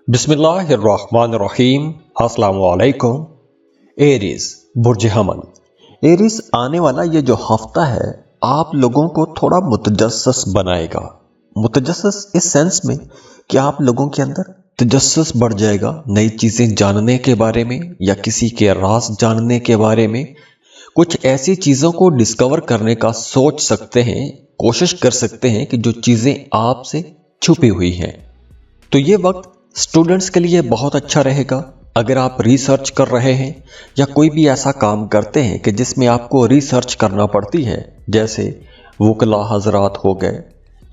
बिस्मिल्लाहिर्रहमानिर्रहीम। अस्सलाम वालेकुम। एरीज बुर्ज हमल। एरीज आने वाला ये जो हफ्ता है आप लोगों को थोड़ा मुतजस्सिस बनाएगा। मुतजस्सिस इस सेंस में कि आप लोगों के अंदर तजस्सुस बढ़ जाएगा नई चीज़ें जानने के बारे में या किसी के राज जानने के बारे में। कुछ ऐसी चीज़ों को डिस्कवर करने का सोच सकते हैं, कोशिश कर सकते हैं कि जो चीज़ें आपसे छुपी हुई हैं। तो ये वक्त स्टूडेंट्स के लिए बहुत अच्छा रहेगा। अगर आप रिसर्च कर रहे हैं या कोई भी ऐसा काम करते हैं कि जिसमें आपको रिसर्च करना पड़ती है, जैसे वकला हजरात हो गए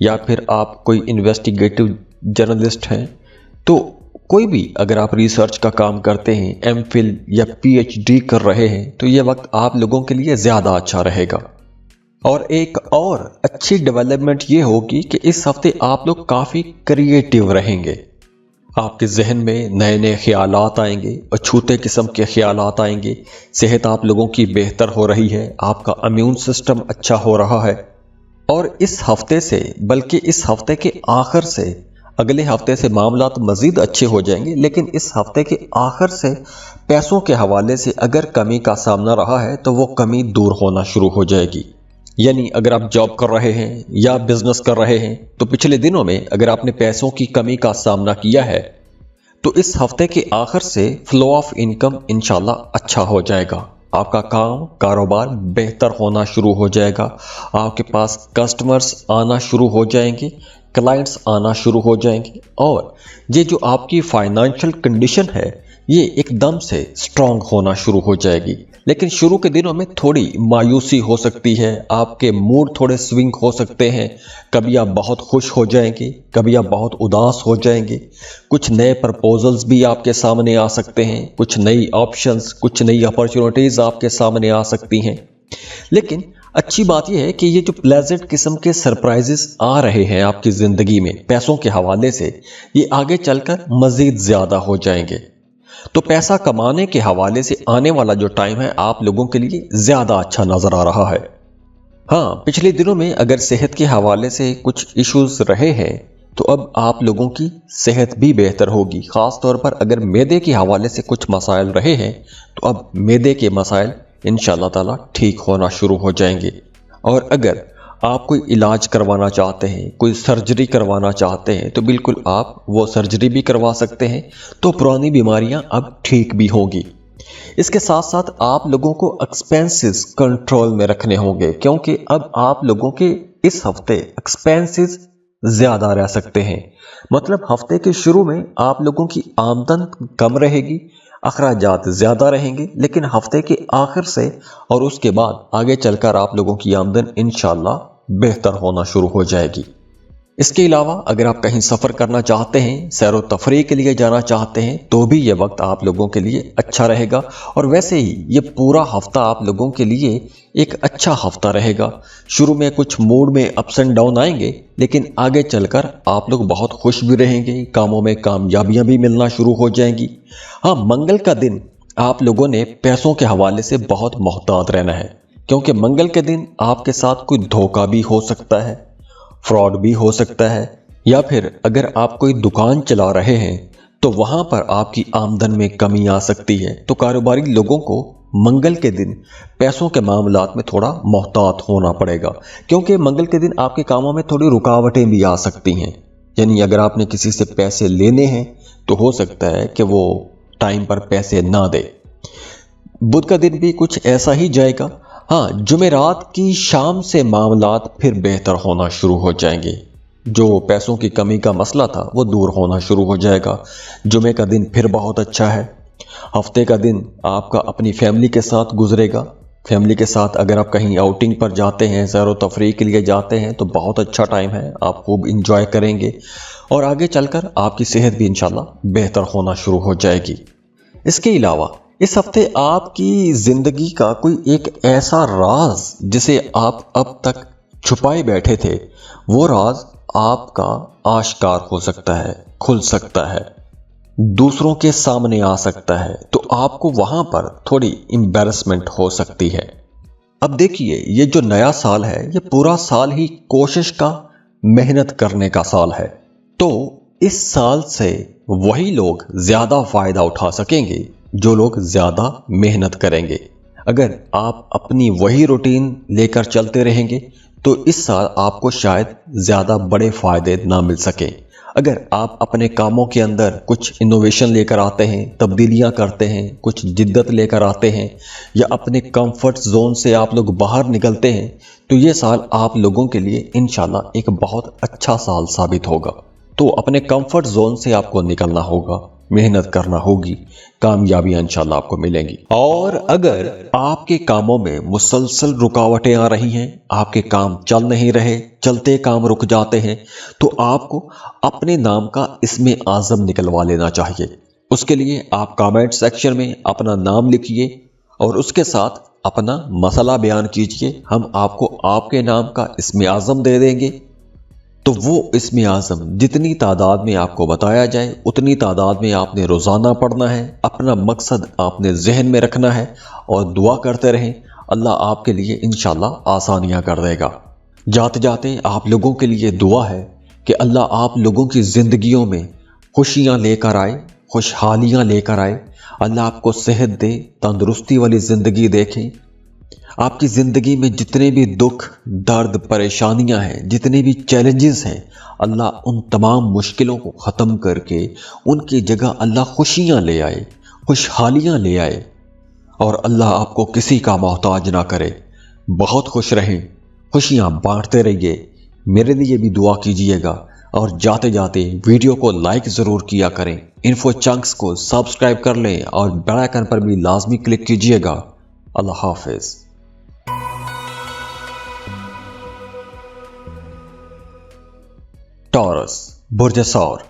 या फिर आप कोई इन्वेस्टिगेटिव जर्नलिस्ट हैं, तो कोई भी अगर आप रिसर्च का काम करते हैं, एमफिल या पीएचडी कर रहे हैं, तो ये वक्त आप लोगों के लिए ज़्यादा अच्छा रहेगा। और एक और अच्छी डेवलपमेंट ये होगी कि इस हफ्ते आप लोग काफ़ी क्रिएटिव रहेंगे। आपके जहन में नए नए ख्यालात आएंगे, अछूते किस्म के ख्यालात आएंगे। सेहत आप लोगों की बेहतर हो रही है, आपका इम्यून सिस्टम अच्छा हो रहा है। और इस हफ्ते से, बल्कि इस हफ्ते के आखिर से, अगले हफ्ते से मामलात मज़ीद अच्छे हो जाएंगे, लेकिन इस हफ्ते के आखिर से पैसों के हवाले से अगर कमी का सामना रहा है तो वो कमी दूर होना शुरू हो जाएगी। यानी अगर आप जॉब कर रहे हैं या बिजनेस कर रहे हैं तो पिछले दिनों में अगर आपने पैसों की कमी का सामना किया है तो इस हफ्ते के आखिर से फ्लो ऑफ इनकम इंशाल्लाह अच्छा हो जाएगा। आपका काम कारोबार बेहतर होना शुरू हो जाएगा। आपके पास कस्टमर्स आना शुरू हो जाएंगे, क्लाइंट्स आना शुरू हो जाएंगे और ये जो आपकी फाइनेंशियल कंडीशन है ये एकदम से स्ट्रांग होना शुरू हो जाएगी। लेकिन शुरू के दिनों में थोड़ी मायूसी हो सकती है, आपके मूड थोड़े स्विंग हो सकते हैं। कभी आप बहुत खुश हो जाएंगे, कभी आप बहुत उदास हो जाएंगे। कुछ नए प्रपोजल्स भी आपके सामने आ सकते हैं, कुछ नई ऑप्शंस, कुछ नई अपॉर्चुनिटीज़ आपके सामने आ सकती हैं। लेकिन अच्छी बात यह है कि ये जो प्लेजेंट किस्म के सरप्राइजेस आ रहे हैं आपकी ज़िंदगी में पैसों के हवाले से, ये आगे चलकर मज़ीद ज़्यादा हो जाएंगे। तो पैसा कमाने के हवाले से आने वाला जो टाइम है आप लोगों के लिए ज़्यादा अच्छा नज़र आ रहा है। हाँ, पिछले दिनों में अगर सेहत के हवाले से कुछ इश्यूज रहे हैं तो अब आप लोगों की सेहत भी बेहतर होगी। ख़ास तौर पर अगर मैदे के हवाले से कुछ मसाइल रहे हैं तो अब मैदे के मसाइल इंशाअल्लाह ताला ठीक होना शुरू हो जाएंगे। और अगर आप कोई इलाज करवाना चाहते हैं, कोई सर्जरी करवाना चाहते हैं, तो बिल्कुल आप वो सर्जरी भी करवा सकते हैं। तो पुरानी बीमारियां अब ठीक भी होंगी। इसके साथ साथ आप लोगों को एक्सपेंसेस कंट्रोल में रखने होंगे, क्योंकि अब आप लोगों के इस हफ्ते एक्सपेंसेस ज़्यादा रह सकते हैं। मतलब हफ्ते के शुरू में आप लोगों की आमदन कम रहेगी, अखराजात ज़्यादा रहेंगे, लेकिन हफ्ते के आखिर से और उसके बाद आगे चलकर आप लोगों की आमदन इंशाअल्लाह बेहतर होना शुरू हो जाएगी। इसके अलावा अगर आप कहीं सफ़र करना चाहते हैं, सैर व तफरीह के लिए जाना चाहते हैं, तो भी ये वक्त आप लोगों के लिए अच्छा रहेगा। और वैसे ही ये पूरा हफ्ता आप लोगों के लिए एक अच्छा हफ्ता रहेगा। शुरू में कुछ मूड में अप्स एंड डाउन आएंगे, लेकिन आगे चलकर आप लोग बहुत खुश भी रहेंगे, कामों में कामयाबियां भी मिलना शुरू हो जाएंगी। हाँ, मंगल का दिन आप लोगों ने पैसों के हवाले से बहुत मोहतात रहना है, क्योंकि मंगल के दिन आपके साथ कोई धोखा भी हो सकता है, फ्रॉड भी हो सकता है, या फिर अगर आप कोई दुकान चला रहे हैं तो वहां पर आपकी आमदन में कमी आ सकती है। तो कारोबारी लोगों को मंगल के दिन पैसों के मामलात में थोड़ा मोहतात होना पड़ेगा, क्योंकि मंगल के दिन आपके कामों में थोड़ी रुकावटें भी आ सकती हैं। यानी अगर आपने किसी से पैसे लेने हैं तो हो सकता है कि वो टाइम पर पैसे ना दे। बुध का दिन भी कुछ ऐसा ही जाएगा। हाँ, जुमेरात की शाम से मामलात फिर बेहतर होना शुरू हो जाएंगे। जो पैसों की कमी का मसला था वो दूर होना शुरू हो जाएगा। जुमे का दिन फिर बहुत अच्छा है। हफ्ते का दिन आपका अपनी फैमिली के साथ गुजरेगा। फैमिली के साथ अगर आप कहीं आउटिंग पर जाते हैं, सैर व तफरीह के लिए जाते हैं, तो बहुत अच्छा टाइम है, आप खूब इंजॉय करेंगे और आगे चलकर आपकी सेहत भी इंशाल्लाह बेहतर होना शुरू हो जाएगी। इसके अलावा इस हफ्ते आपकी ज़िंदगी का कोई एक ऐसा राज जिसे आप अब तक छुपाए बैठे थे, वो राज आपका आश्कार हो सकता है, खुल सकता है, दूसरों के सामने आ सकता है। तो आपको वहां पर थोड़ी एम्बैरेसमेंट हो सकती है। अब देखिए, ये जो नया साल है ये पूरा साल ही कोशिश का, मेहनत करने का साल है। तो इस साल से वही लोग ज्यादा फायदा उठा सकेंगे जो लोग ज्यादा मेहनत करेंगे। अगर आप अपनी वही रूटीन लेकर चलते रहेंगे तो इस साल आपको शायद ज्यादा बड़े फायदे ना मिल सके। अगर आप अपने कामों के अंदर कुछ इनोवेशन लेकर आते हैं, तब्दीलियां करते हैं, कुछ जिद्दत लेकर आते हैं या अपने कंफर्ट जोन से आप लोग बाहर निकलते हैं तो ये साल आप लोगों के लिए इंशाल्लाह एक बहुत अच्छा साल साबित होगा। तो अपने कंफर्ट जोन से आपको निकलना होगा, मेहनत करना होगी, कामयाबियां इंशाल्लाह आपको मिलेंगी। और अगर आपके कामों में मुसलसल रुकावटें आ रही हैं, आपके काम चल नहीं रहे, चलते काम रुक जाते हैं, तो आपको अपने नाम का इसमें आज़म निकलवा लेना चाहिए। उसके लिए आप कमेंट सेक्शन में अपना नाम लिखिए और उसके साथ अपना मसला बयान कीजिए। हम आपको आपके नाम का इसमें आज़म दे देंगे। तो वो इसमें आज़म जितनी तादाद में आपको बताया जाए उतनी तादाद में आपने रोज़ाना पढ़ना है। अपना मकसद आपने जहन में रखना है और दुआ करते रहें, अल्लाह आपके लिए इंशाल्लाह आसानियां कर देगा। जाते जाते आप लोगों के लिए दुआ है कि अल्लाह आप लोगों की ज़िंदगियों में खुशियां लेकर आए, खुशहालियां लेकर आए। अल्लाह आपको सेहत दे, तंदुरुस्ती वाली ज़िंदगी देखें। आपकी ज़िंदगी में जितने भी दुख, दर्द, परेशानियां हैं, जितने भी चैलेंजेस हैं, अल्लाह उन तमाम मुश्किलों को ख़त्म करके उनकी जगह अल्लाह खुशियां ले आए, खुशहालियां ले आए और अल्लाह आपको किसी का मोहताज ना करे। बहुत खुश रहें, खुशियां बांटते रहिए। मेरे लिए भी दुआ कीजिएगा और जाते जाते वीडियो को लाइक ज़रूर किया करें। इन्फो चंक्स को सब्सक्राइब कर लें और बेल आइकन पर भी लाजमी क्लिक कीजिएगा। अल्लाह हाफिज़। टॉरस, बुर्ज सौर।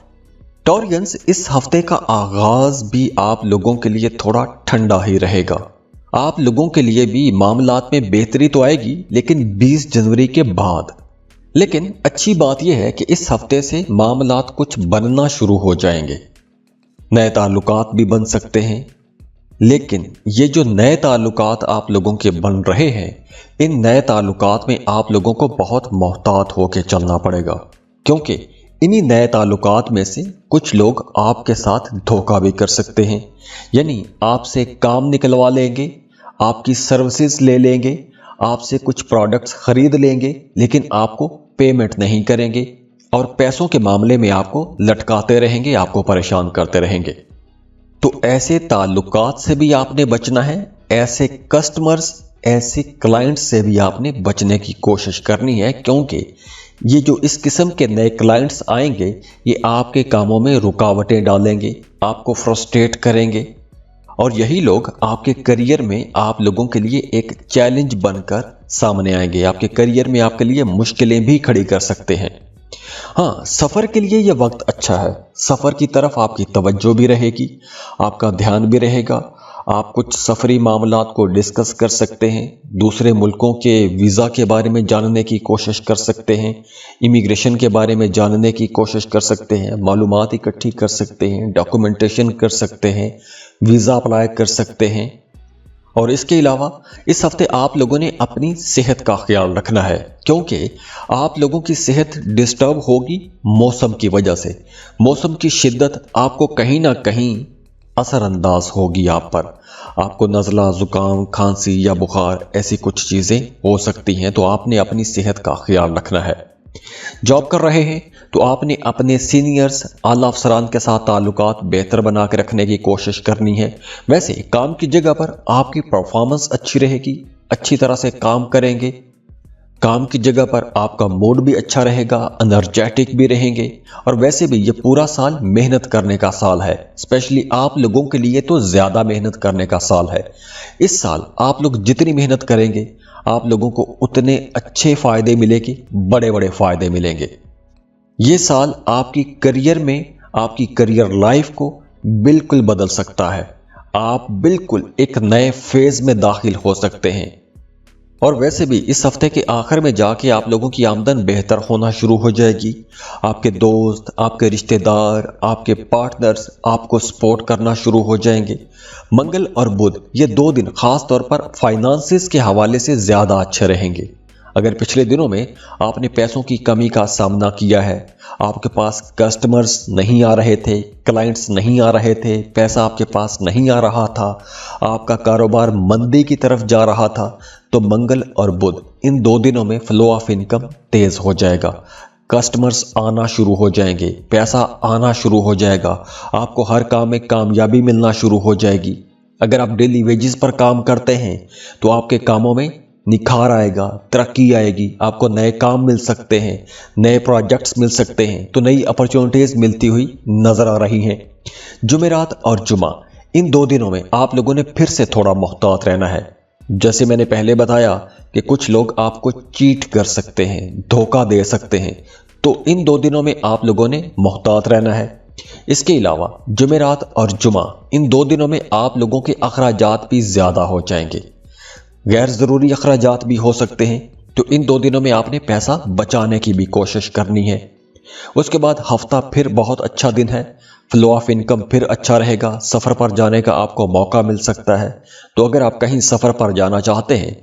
टॉरियंस, इस हफ्ते का आगाज भी आप लोगों के लिए थोड़ा ठंडा ही रहेगा। आप लोगों के लिए भी मामलात में बेहतरी तो आएगी, लेकिन 20 जनवरी के बाद। लेकिन अच्छी बात यह है कि इस हफ्ते से मामलात कुछ बनना शुरू हो जाएंगे। नए ताल्लुकात भी बन सकते हैं। लेकिन ये जो नए ताल्लुकात आप लोगों के बन रहे हैं, इन नए ताल्लुकात में आप लोगों को बहुत मोहतात होकर चलना पड़ेगा, क्योंकि इन्हीं नए ताल्लुकात में से कुछ लोग आपके साथ धोखा भी कर सकते हैं। यानी आपसे काम निकलवा लेंगे, आपकी सर्विसेज ले लेंगे, आपसे कुछ प्रोडक्ट्स खरीद लेंगे, लेकिन आपको पेमेंट नहीं करेंगे और पैसों के मामले में आपको लटकाते रहेंगे, आपको परेशान करते रहेंगे। तो ऐसे ताल्लुकात से भी आपने बचना है। ऐसे कस्टमर्स, ऐसे क्लाइंट्स से भी आपने बचने की कोशिश करनी है, क्योंकि ये जो इस किस्म के नए क्लाइंट्स आएंगे, ये आपके कामों में रुकावटें डालेंगे, आपको फ्रस्ट्रेट करेंगे और यही लोग आपके करियर में आप लोगों के लिए एक चैलेंज बनकर सामने आएंगे। आपके करियर में आपके लिए मुश्किलें भी खड़ी कर सकते हैं। हाँ, सफ़र के लिए यह वक्त अच्छा है। सफ़र की तरफ आपकी तवज्जो भी रहेगी, आपका ध्यान भी रहेगा। आप कुछ सफरी मामलात को डिस्कस कर सकते हैं, दूसरे मुल्कों के वीज़ा के बारे में जानने की कोशिश कर सकते हैं, इमिग्रेशन के बारे में जानने की कोशिश कर सकते हैं, मालूमात इकट्ठी कर सकते हैं, डॉक्यूमेंटेशन कर सकते हैं, वीज़ा अप्लाई कर सकते हैं। और इसके अलावा इस हफ्ते आप लोगों ने अपनी सेहत का ख्याल रखना है, क्योंकि आप लोगों की सेहत डिस्टर्ब होगी मौसम की वजह से। मौसम की शिद्दत आपको कहीं ना कहीं असरअंदाज होगी आप पर। आपको नज़ला, ज़ुकाम, खांसी या बुखार ऐसी कुछ चीज़ें हो सकती हैं, तो आपने अपनी सेहत का ख्याल रखना है। जॉब कर रहे हैं तो आपने अपने सीनियर्स, आला अफसरान के साथ ताल्लुकात बेहतर बना के रखने की कोशिश करनी है। वैसे काम की जगह पर आपकी परफॉर्मेंस अच्छी रहेगी, अच्छी तरह से काम करेंगे। काम की जगह पर आपका मूड भी अच्छा रहेगा, एनर्जेटिक भी रहेंगे। और वैसे भी ये पूरा साल मेहनत करने का साल है, स्पेशली आप लोगों के लिए तो ज़्यादा मेहनत करने का साल है। इस साल आप लोग जितनी मेहनत करेंगे आप लोगों को उतने अच्छे फ़ायदे मिलेंगे, बड़े बड़े फ़ायदे मिलेंगे। ये साल आपकी करियर में, आपकी करियर लाइफ को बिल्कुल बदल सकता है। आप बिल्कुल एक नए फेज़ में दाखिल हो सकते हैं। और वैसे भी इस हफ्ते के आखिर में जाके आप लोगों की आमदन बेहतर होना शुरू हो जाएगी। आपके दोस्त, आपके रिश्तेदार, आपके पार्टनर्स आपको सपोर्ट करना शुरू हो जाएंगे। मंगल और बुध ये 2 दिन खास तौर पर फाइनेंसेस के हवाले से ज़्यादा अच्छे रहेंगे। अगर पिछले दिनों में आपने पैसों की कमी का सामना किया है, आपके पास कस्टमर्स नहीं आ रहे थे, क्लाइंट्स नहीं आ रहे थे, पैसा आपके पास नहीं आ रहा था, आपका कारोबार मंदी की तरफ जा रहा था, तो मंगल और बुध इन 2 दिनों में फ्लो ऑफ इनकम तेज हो जाएगा। कस्टमर्स आना शुरू हो जाएंगे, पैसा आना शुरू हो जाएगा, आपको हर काम में कामयाबी मिलना शुरू हो जाएगी। अगर आप डेली वेजेस पर काम करते हैं तो आपके कामों में निखार आएगा, तरक्की आएगी, आपको नए काम मिल सकते हैं, नए प्रोजेक्ट्स मिल सकते हैं, तो नई अपॉर्चुनिटीज मिलती हुई नजर आ रही हैं। जुमेरात और जुमा इन 2 दिनों में आप लोगों ने फिर से थोड़ा मुहतात रहना है। जैसे मैंने पहले बताया कि कुछ लोग आपको चीट कर सकते हैं, धोखा दे सकते हैं, तो इन 2 दिनों में आप लोगों ने मुहतात रहना है। इसके अलावा जुमेरात और जुमा इन 2 दिनों में आप लोगों के अखराजात भी ज्यादा हो जाएंगे, गैर ज़रूरी अखराजात भी हो सकते हैं, तो इन 2 दिनों में आपने पैसा बचाने की भी कोशिश करनी है। उसके बाद हफ्ता फिर बहुत अच्छा दिन है, फ्लो ऑफ इनकम फिर अच्छा रहेगा, सफ़र पर जाने का आपको मौका मिल सकता है। तो अगर आप कहीं सफ़र पर जाना चाहते हैं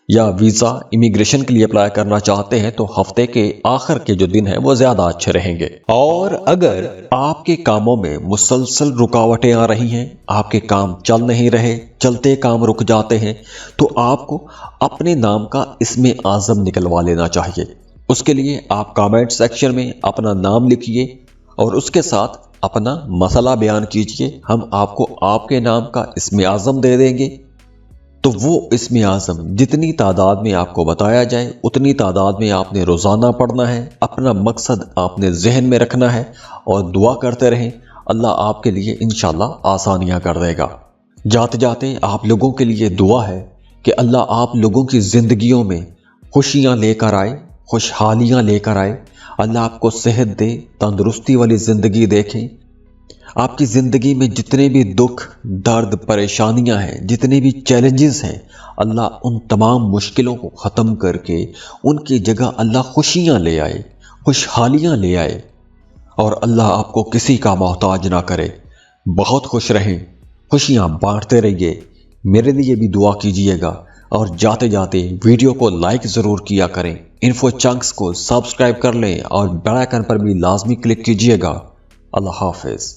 या वीज़ा इमिग्रेशन के लिए अप्लाई करना चाहते हैं तो हफ्ते के आखिर के जो दिन हैं वो ज़्यादा अच्छे रहेंगे। और अगर आपके कामों में मुसलसल रुकावटें आ रही हैं, आपके काम चल नहीं रहे, चलते काम रुक जाते हैं, तो आपको अपने नाम का इसमें आज़म निकलवा लेना चाहिए। उसके लिए आप कमेंट सेक्शन में अपना नाम लिखिए और उसके साथ अपना मसला बयान कीजिए। हम आपको आपके नाम का इसमें आज़म दे देंगे। तो वो इसमें आज़म जितनी तादाद में आपको बताया जाए उतनी तादाद में आपने रोज़ाना पढ़ना है, अपना मकसद आपने जहन में रखना है और दुआ करते रहें। अल्लाह आपके लिए इंशाल्लाह आसानियाँ कर देगा। जाते जाते आप लोगों के लिए दुआ है कि अल्लाह आप लोगों की ज़िंदगियों में खुशियाँ लेकर आए, खुशहालियाँ लेकर आए। अल्लाह आपको सेहत दे, तंदुरुस्ती वाली ज़िंदगी देखें। आपकी ज़िंदगी में जितने भी दुख, दर्द, परेशानियां हैं, जितने भी चैलेंजेस हैं, अल्लाह उन तमाम मुश्किलों को ख़त्म करके उनकी जगह अल्लाह खुशियां ले आए, खुशहालियां ले आए और अल्लाह आपको किसी का मोहताज ना करे। बहुत खुश रहें, खुशियां बांटते रहिए। मेरे लिए भी दुआ कीजिएगा और जाते जाते वीडियो को लाइक ज़रूर किया करें। इन्फो चंक्स को सब्सक्राइब कर लें और बेल आइकन पर भी लाजमी क्लिक कीजिएगा। अल्लाह हाफिज़।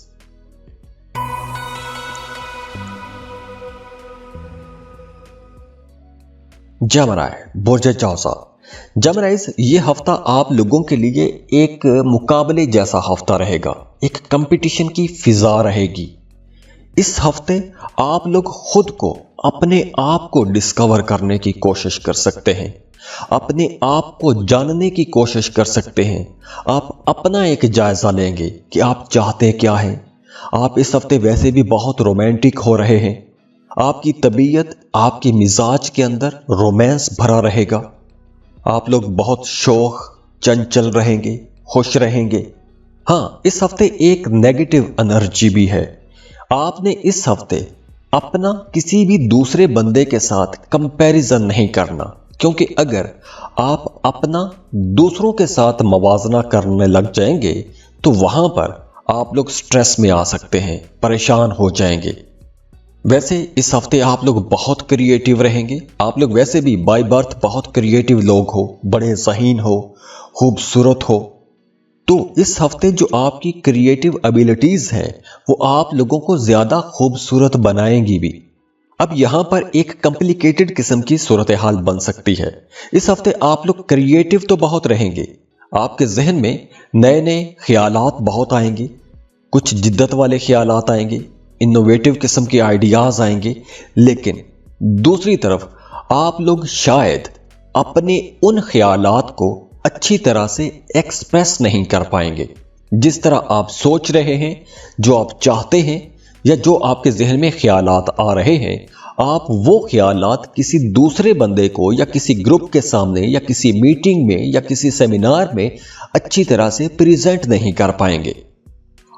जमराय बुर्ज जौसा। जमराइज, ये हफ्ता आप लोगों के लिए एक मुकाबले जैसा हफ्ता रहेगा, एक कंपटीशन की फिजा रहेगी। इस हफ्ते आप लोग खुद को, अपने आप को डिस्कवर करने की कोशिश कर सकते हैं, अपने आप को जानने की कोशिश कर सकते हैं। आप अपना एक जायजा लेंगे कि आप चाहते क्या हैं। आप इस हफ्ते वैसे भी बहुत रोमांटिक हो रहे हैं, आपकी तबीयत, आपके मिजाज के अंदर रोमांस भरा रहेगा। आप लोग बहुत शौक, चंचल रहेंगे, खुश रहेंगे। हाँ, इस हफ्ते एक नेगेटिव एनर्जी भी है। आपने इस हफ्ते अपना किसी भी दूसरे बंदे के साथ कंपैरिजन नहीं करना, क्योंकि अगर आप अपना दूसरों के साथ मवाजना करने लग जाएंगे तो वहां पर आप लोग स्ट्रेस में आ सकते हैं, परेशान हो जाएंगे। वैसे इस हफ्ते आप लोग बहुत क्रिएटिव रहेंगे। आप लोग वैसे भी बाय बर्थ बहुत क्रिएटिव लोग हो, बड़े ज़हीन हो, खूबसूरत हो। तो इस हफ्ते जो आपकी क्रिएटिव एबिलिटीज़ हैं वो आप लोगों को ज़्यादा खूबसूरत बनाएंगी भी। अब यहाँ पर एक कॉम्प्लिकेटेड किस्म की सूरत हाल बन सकती है। इस हफ्ते आप लोग क्रिएटिव तो बहुत रहेंगे, आपके जहन में नए नए ख्यालात बहुत आएंगे, कुछ जिद्दत वाले ख्यालात आएंगे, इनोवेटिव किस्म के आइडियाज़ आएंगे। लेकिन दूसरी तरफ आप लोग शायद अपने उन ख्यालात को अच्छी तरह से एक्सप्रेस नहीं कर पाएंगे। जिस तरह आप सोच रहे हैं, जो आप चाहते हैं या जो आपके जहन में ख्यालात आ रहे हैं, आप वो ख्यालात किसी दूसरे बंदे को या किसी ग्रुप के सामने या किसी मीटिंग में या किसी सेमिनार में अच्छी तरह से प्रेजेंट नहीं कर पाएंगे।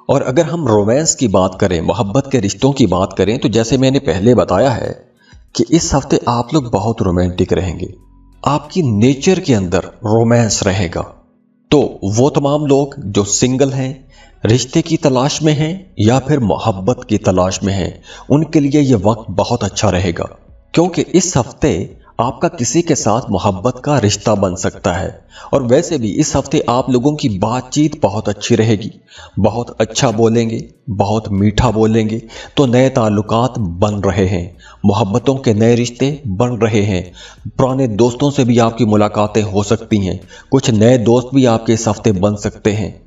और अगर हम रोमांस की बात करें, मोहब्बत के रिश्तों की बात करें, तो जैसे मैंने पहले बताया है कि इस हफ्ते आप लोग बहुत रोमांटिक रहेंगे, आपकी नेचर के अंदर रोमांस रहेगा। तो वो तमाम लोग जो सिंगल हैं, रिश्ते की तलाश में हैं या फिर मोहब्बत की तलाश में हैं, उनके लिए ये वक्त बहुत अच्छा रहेगा, क्योंकि इस हफ्ते आपका किसी के साथ मोहब्बत का रिश्ता बन सकता है। और वैसे भी इस हफ्ते आप लोगों की बातचीत बहुत अच्छी रहेगी, बहुत अच्छा बोलेंगे, बहुत मीठा बोलेंगे, तो नए ताल्लुकात बन रहे हैं, मोहब्बतों के नए रिश्ते बन रहे हैं। पुराने दोस्तों से भी आपकी मुलाकातें हो सकती हैं, कुछ नए दोस्त भी आपके इस हफ्ते बन सकते हैं।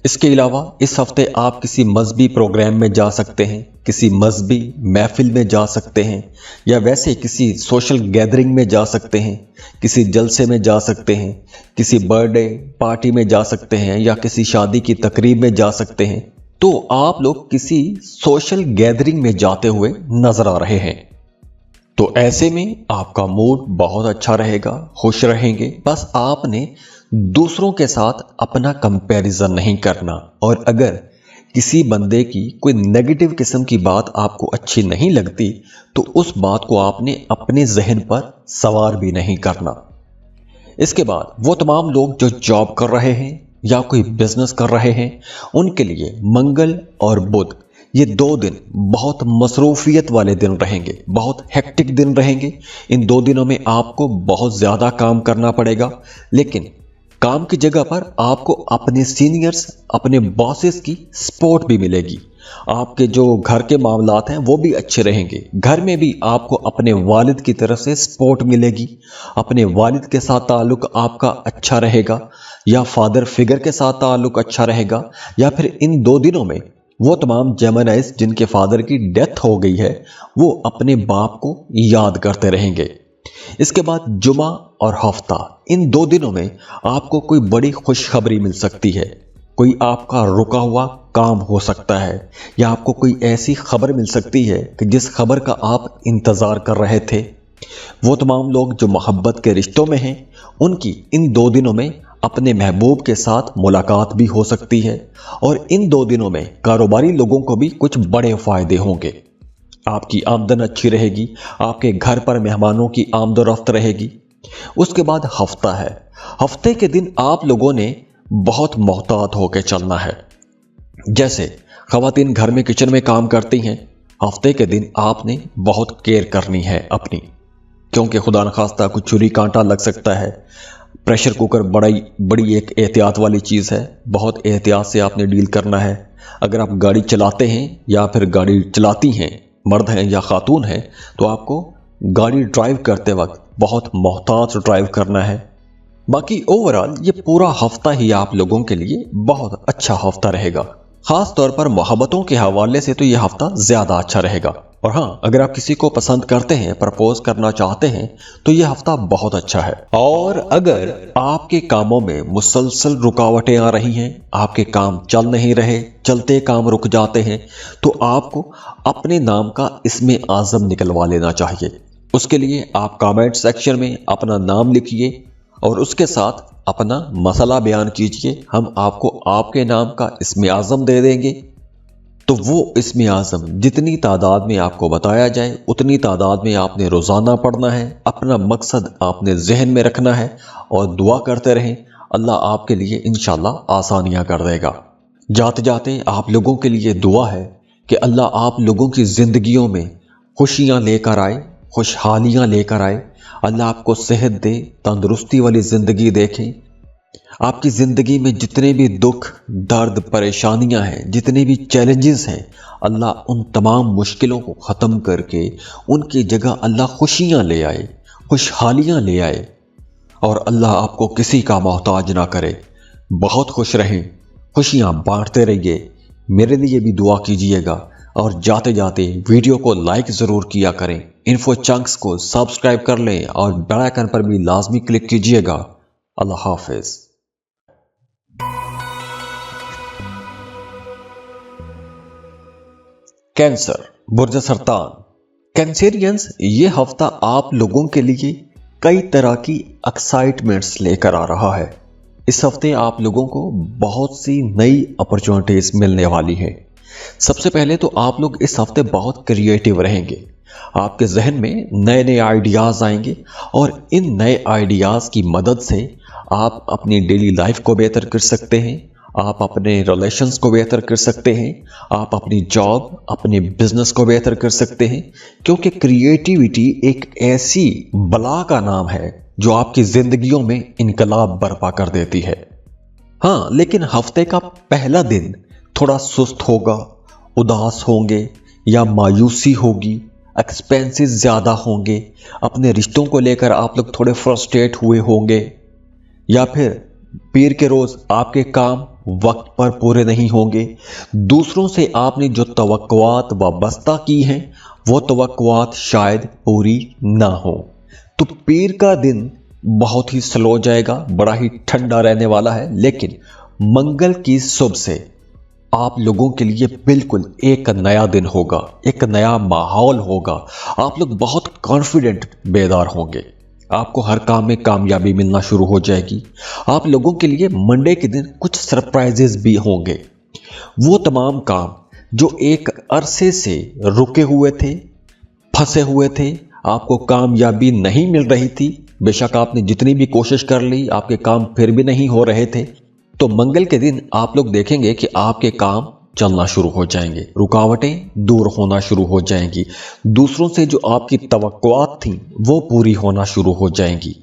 इसके अलावा इस हफ्ते आप किसी मजहबी प्रोग्राम में जा सकते हैं, किसी मजहबी महफिल में जा सकते हैं, या वैसे किसी सोशल गैदरिंग में जा सकते हैं, किसी जलसे में जा सकते हैं, किसी बर्थडे पार्टी में जा सकते हैं, या किसी शादी की तकरीब में जा सकते हैं। तो आप लोग किसी सोशल गैदरिंग में जाते हुए नजर आ रहे हैं। तो ऐसे में आपका मूड बहुत अच्छा रहेगा, खुश रहेंगे। बस आपने दूसरों के साथ अपना कंपैरिजन नहीं करना, और अगर किसी बंदे की कोई नेगेटिव किस्म की बात आपको अच्छी नहीं लगती तो उस बात को आपने अपने जहन पर सवार भी नहीं करना। इसके बाद वो तमाम लोग जो जॉब कर रहे हैं या कोई बिजनेस कर रहे हैं, उनके लिए मंगल और बुध ये 2 दिन बहुत मसरूफियत वाले दिन रहेंगे, बहुत हेक्टिक दिन रहेंगे। इन 2 दिनों में आपको बहुत ज़्यादा काम करना पड़ेगा, लेकिन काम की जगह पर आपको अपने सीनियर्स, अपने बॉसेस की सपोर्ट भी मिलेगी। आपके जो घर के मामलात हैं वो भी अच्छे रहेंगे। घर में भी आपको अपने वालिद की तरफ से सपोर्ट मिलेगी, अपने वालिद के साथ ताल्लुक आपका अच्छा रहेगा, या फादर फिगर के साथ ताल्लुक अच्छा रहेगा, या फिर इन 2 दिनों में वो तमाम जेमिनाइज जिनके फादर की डेथ हो गई है वो अपने बाप को याद करते रहेंगे। इसके बाद जुमा और हफ्ता, इन 2 दिनों में आपको कोई बड़ी खुशखबरी मिल सकती है। कोई आपका रुका हुआ काम हो सकता है, या आपको कोई ऐसी खबर मिल सकती है कि जिस खबर का आप इंतजार कर रहे थे। वो तमाम लोग जो मोहब्बत के रिश्तों में हैं, उनकी इन 2 दिनों में अपने महबूब के साथ मुलाकात भी हो सकती है, और इन 2 दिनों में कारोबारी लोगों को भी कुछ बड़े फायदे होंगे। आपकी आमदन अच्छी रहेगी, आपके घर पर मेहमानों की आमदोरफ्त रहेगी। उसके बाद हफ्ता है। हफ्ते के दिन आप लोगों ने बहुत मोहतात होकर चलना है। जैसे खवातीन घर में किचन में काम करती हैं, हफ्ते के दिन आपने बहुत केयर करनी है अपनी, क्योंकि खुदा न खास्ता कुछ छुरी कांटा लग सकता है। प्रेशर कुकर बड़ी एक एहतियात वाली चीज़ है, बहुत एहतियात से आपने डील करना है। अगर आप गाड़ी चलाते हैं या फिर गाड़ी चलाती हैं, मर्द हैं या खातून हैं, तो आपको गाड़ी ड्राइव करते वक्त बहुत मोहतात ड्राइव करना है। बाकी ओवरऑल ये पूरा हफ्ता ही आप लोगों के लिए बहुत अच्छा हफ्ता रहेगा। खास तौर पर मोहब्बतों के हवाले से तो ये हफ्ता ज़्यादा अच्छा रहेगा। और हाँ, अगर आप किसी को पसंद करते हैं, प्रपोज करना चाहते हैं, तो ये हफ्ता बहुत अच्छा है। और अगर आपके कामों में मुसलसल रुकावटें आ रही हैं, आपके काम चल नहीं रहे, चलते काम रुक जाते हैं, तो आपको अपने नाम का इसमें आज़म निकलवा लेना चाहिए। उसके लिए आप कमेंट सेक्शन में अपना नाम लिखिए और उसके साथ अपना मसला बयान कीजिए। हम आपको आपके नाम का इसमें आज़म दे देंगे। तो वो इसमें आज़म जितनी तादाद में आपको बताया जाए उतनी तादाद में आपने रोज़ाना पढ़ना है। अपना मकसद आपने जहन में रखना है और दुआ करते रहें, अल्लाह आपके लिए इंशाल्लाह आसानियाँ कर देगा। जाते जाते आप लोगों के लिए दुआ है कि अल्लाह आप लोगों की ज़िंदगियों में खुशियाँ लेकर आए, खुशहालियाँ लेकर आए। अल्लाह आपको सेहत दे, तंदुरुस्ती वाली ज़िंदगी देखें। आपकी ज़िंदगी में जितने भी दुख, दर्द, परेशानियां हैं, जितने भी चैलेंजेस हैं, अल्लाह उन तमाम मुश्किलों को ख़त्म करके उनकी जगह अल्लाह खुशियां ले आए, खुशहालियां ले आए, और अल्लाह आपको किसी का मोहताज ना करे। बहुत खुश रहें, खुशियां बांटते रहिए। मेरे लिए भी दुआ कीजिएगा, और जाते जाते वीडियो को लाइक ज़रूर किया करें। इन्फो चंक्स को सब्सक्राइब कर लें और बेल आइकन पर भी लाजमी क्लिक कीजिएगा। अल्लाह हाफिज़। कैंसर, बुर्ज सरतान। कैंसेरियंस, ये हफ्ता आप लोगों के लिए कई तरह की एक्साइटमेंट्स लेकर आ रहा है। इस हफ्ते आप लोगों को बहुत सी नई अपॉर्चुनिटीज मिलने वाली हैं। सबसे पहले तो आप लोग इस हफ्ते बहुत क्रिएटिव रहेंगे। आपके जहन में नए नए आइडियाज़ आएंगे, और इन नए आइडियाज़ की मदद से आप अपनी डेली लाइफ को बेहतर कर सकते हैं। आप अपने रिलेशंस को बेहतर कर सकते हैं, आप अपनी जॉब, अपने बिजनेस को बेहतर कर सकते हैं, क्योंकि क्रिएटिविटी एक ऐसी बला का नाम है जो आपकी जिंदगियों में इनकलाब बर्पा कर देती है। हाँ, लेकिन हफ्ते का पहला दिन थोड़ा सुस्त होगा, उदास होंगे या मायूसी होगी, एक्सपेंसेस ज़्यादा होंगे, अपने रिश्तों को लेकर आप लोग थोड़े फ्रस्ट्रेट हुए होंगे, या फिर पीर के रोज़ आपके काम वक्त पर पूरे नहीं होंगे, दूसरों से आपने जो तवक्कुआत वाबस्ता की हैं वो तवक्कुआत शायद पूरी ना हो। तो पीर का दिन बहुत ही स्लो जाएगा, बड़ा ही ठंडा रहने वाला है, लेकिन मंगल की सुबह से आप लोगों के लिए बिल्कुल एक नया दिन होगा, एक नया माहौल होगा। आप लोग बहुत कॉन्फिडेंट बेदार होंगे, आपको हर काम में कामयाबी मिलना शुरू हो जाएगी। आप लोगों के लिए मंडे के दिन कुछ सरप्राइजेस भी होंगे। वो तमाम काम जो एक अरसे से रुके हुए थे, फंसे हुए थे, आपको कामयाबी नहीं मिल रही थी, बेशक आपने जितनी भी कोशिश कर ली, आपके काम फिर भी नहीं हो रहे थे, तो मंगल के दिन आप लोग देखेंगे कि आपके काम चलना शुरू हो जाएंगे, रुकावटें दूर होना शुरू हो जाएंगी, दूसरों से जो आपकी तवक्कुआत थी वो पूरी होना शुरू हो जाएंगी।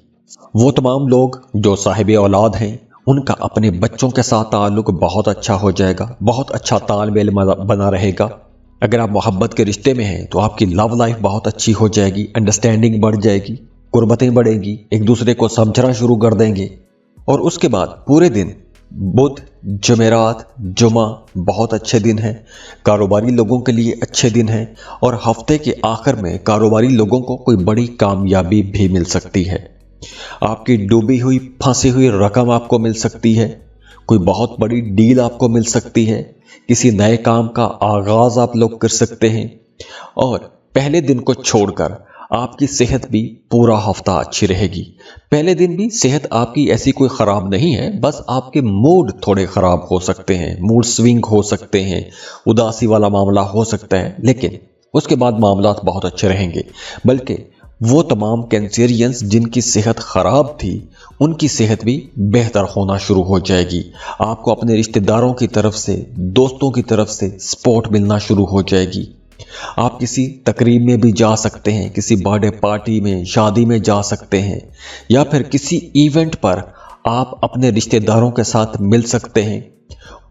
वो तमाम लोग जो साहिब औलाद हैं, उनका अपने बच्चों के साथ ताल्लुक बहुत अच्छा हो जाएगा, बहुत अच्छा तालमेल बना रहेगा। अगर आप मोहब्बत के रिश्ते में हैं तो आपकी लव लाइफ बहुत अच्छी हो जाएगी, अंडरस्टैंडिंग बढ़ जाएगी, कुर्बतें बढ़ेंगी, एक दूसरे को समझना शुरू कर देंगे। और उसके बाद पूरे दिन बुध, जमेरात, जुमा बहुत अच्छे दिन हैं, कारोबारी लोगों के लिए अच्छे दिन हैं, और हफ्ते के आखिर में कारोबारी लोगों को कोई बड़ी कामयाबी भी मिल सकती है। आपकी डूबी हुई फंसी हुई रकम आपको मिल सकती है, कोई बहुत बड़ी डील आपको मिल सकती है, किसी नए काम का आगाज आप लोग कर सकते हैं। और पहले दिन को छोड़कर आपकी सेहत भी पूरा हफ्ता अच्छी रहेगी। पहले दिन भी सेहत आपकी ऐसी कोई ख़राब नहीं है, बस आपके मूड थोड़े ख़राब हो सकते हैं, मूड स्विंग हो सकते हैं, उदासी वाला मामला हो सकता है, लेकिन उसके बाद मामलात बहुत अच्छे रहेंगे। बल्कि वो तमाम कैंसेरियंस जिनकी सेहत ख़राब थी, उनकी सेहत भी बेहतर होना शुरू हो जाएगी। आपको अपने रिश्तेदारों की तरफ से, दोस्तों की तरफ से सपोर्ट मिलना शुरू हो जाएगी। आप किसी तकरीब में भी जा सकते हैं, किसी बर्थडे पार्टी में, शादी में जा सकते हैं, या फिर किसी इवेंट पर आप अपने रिश्तेदारों के साथ मिल सकते हैं।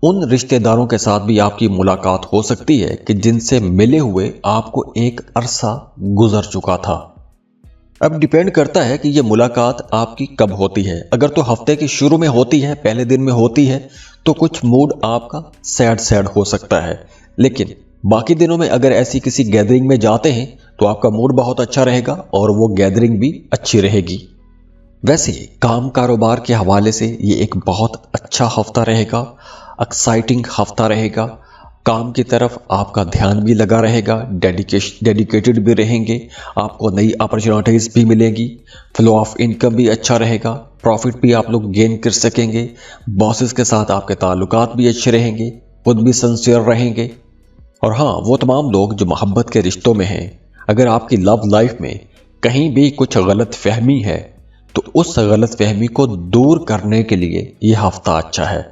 उन रिश्तेदारों के साथ भी आपकी मुलाकात हो सकती है कि जिनसे मिले हुए आपको एक अरसा गुजर चुका था। अब डिपेंड करता है कि ये मुलाकात आपकी कब होती है। अगर तो हफ्ते के शुरू में होती है, पहले दिन में होती है, तो कुछ मूड आपका सैड हो सकता है, लेकिन बाकी दिनों में अगर ऐसी किसी गैदरिंग में जाते हैं तो आपका मूड बहुत अच्छा रहेगा और वो गैदरिंग भी अच्छी रहेगी। वैसे काम कारोबार के हवाले से ये एक बहुत अच्छा हफ्ता रहेगा, एक्साइटिंग हफ्ता रहेगा। काम की तरफ आपका ध्यान भी लगा रहेगा, डेडिकेटेड भी रहेंगे, आपको नई अपॉर्चुनिटीज़ भी मिलेगी, फ्लो ऑफ इनकम भी अच्छा रहेगा, प्रॉफिट भी आप लोग गेन कर सकेंगे, बॉसेस के साथ आपके ताल्लुकात भी अच्छे रहेंगे, खुद भी सिंसियर रहेंगे। और हाँ, वो तमाम लोग जो मोहब्बत के रिश्तों में हैं, अगर आपकी लव लाइफ में कहीं भी कुछ गलत फहमी है तो उस गलत फहमी को दूर करने के लिए यह हफ्ता अच्छा है।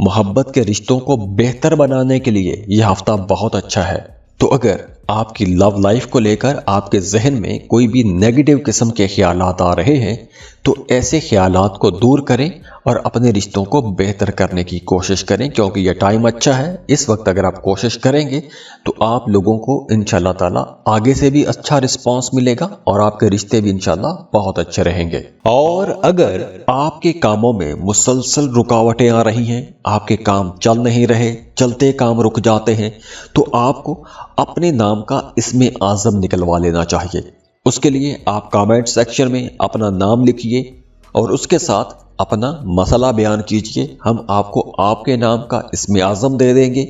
मोहब्बत के रिश्तों को बेहतर बनाने के लिए यह हफ्ता बहुत अच्छा है। तो अगर आपकी लव लाइफ को लेकर आपके जहन में कोई भी नेगेटिव किस्म के ख्यालात आ रहे हैं तो ऐसे ख्यालात को दूर करें और अपने रिश्तों को बेहतर करने की कोशिश करें, क्योंकि यह टाइम अच्छा है। इस वक्त अगर आप कोशिश करेंगे तो आप लोगों को इंशाल्लाह ताला आगे से भी अच्छा रिस्पांस मिलेगा और आपके रिश्ते भी इंशाल्लाह बहुत अच्छे रहेंगे। और अगर आपके कामों में मुसलसल रुकावटें आ रही हैं, आपके काम चल नहीं रहे, चलते काम रुक जाते हैं, तो आपको अपने नाम का इसमें आज़म निकलवा लेना चाहिए। उसके लिए आप कमेंट सेक्शन में अपना नाम लिखिए और उसके साथ अपना मसला बयान कीजिए। हम आपको आपके नाम का इसमें आज़म दे देंगे।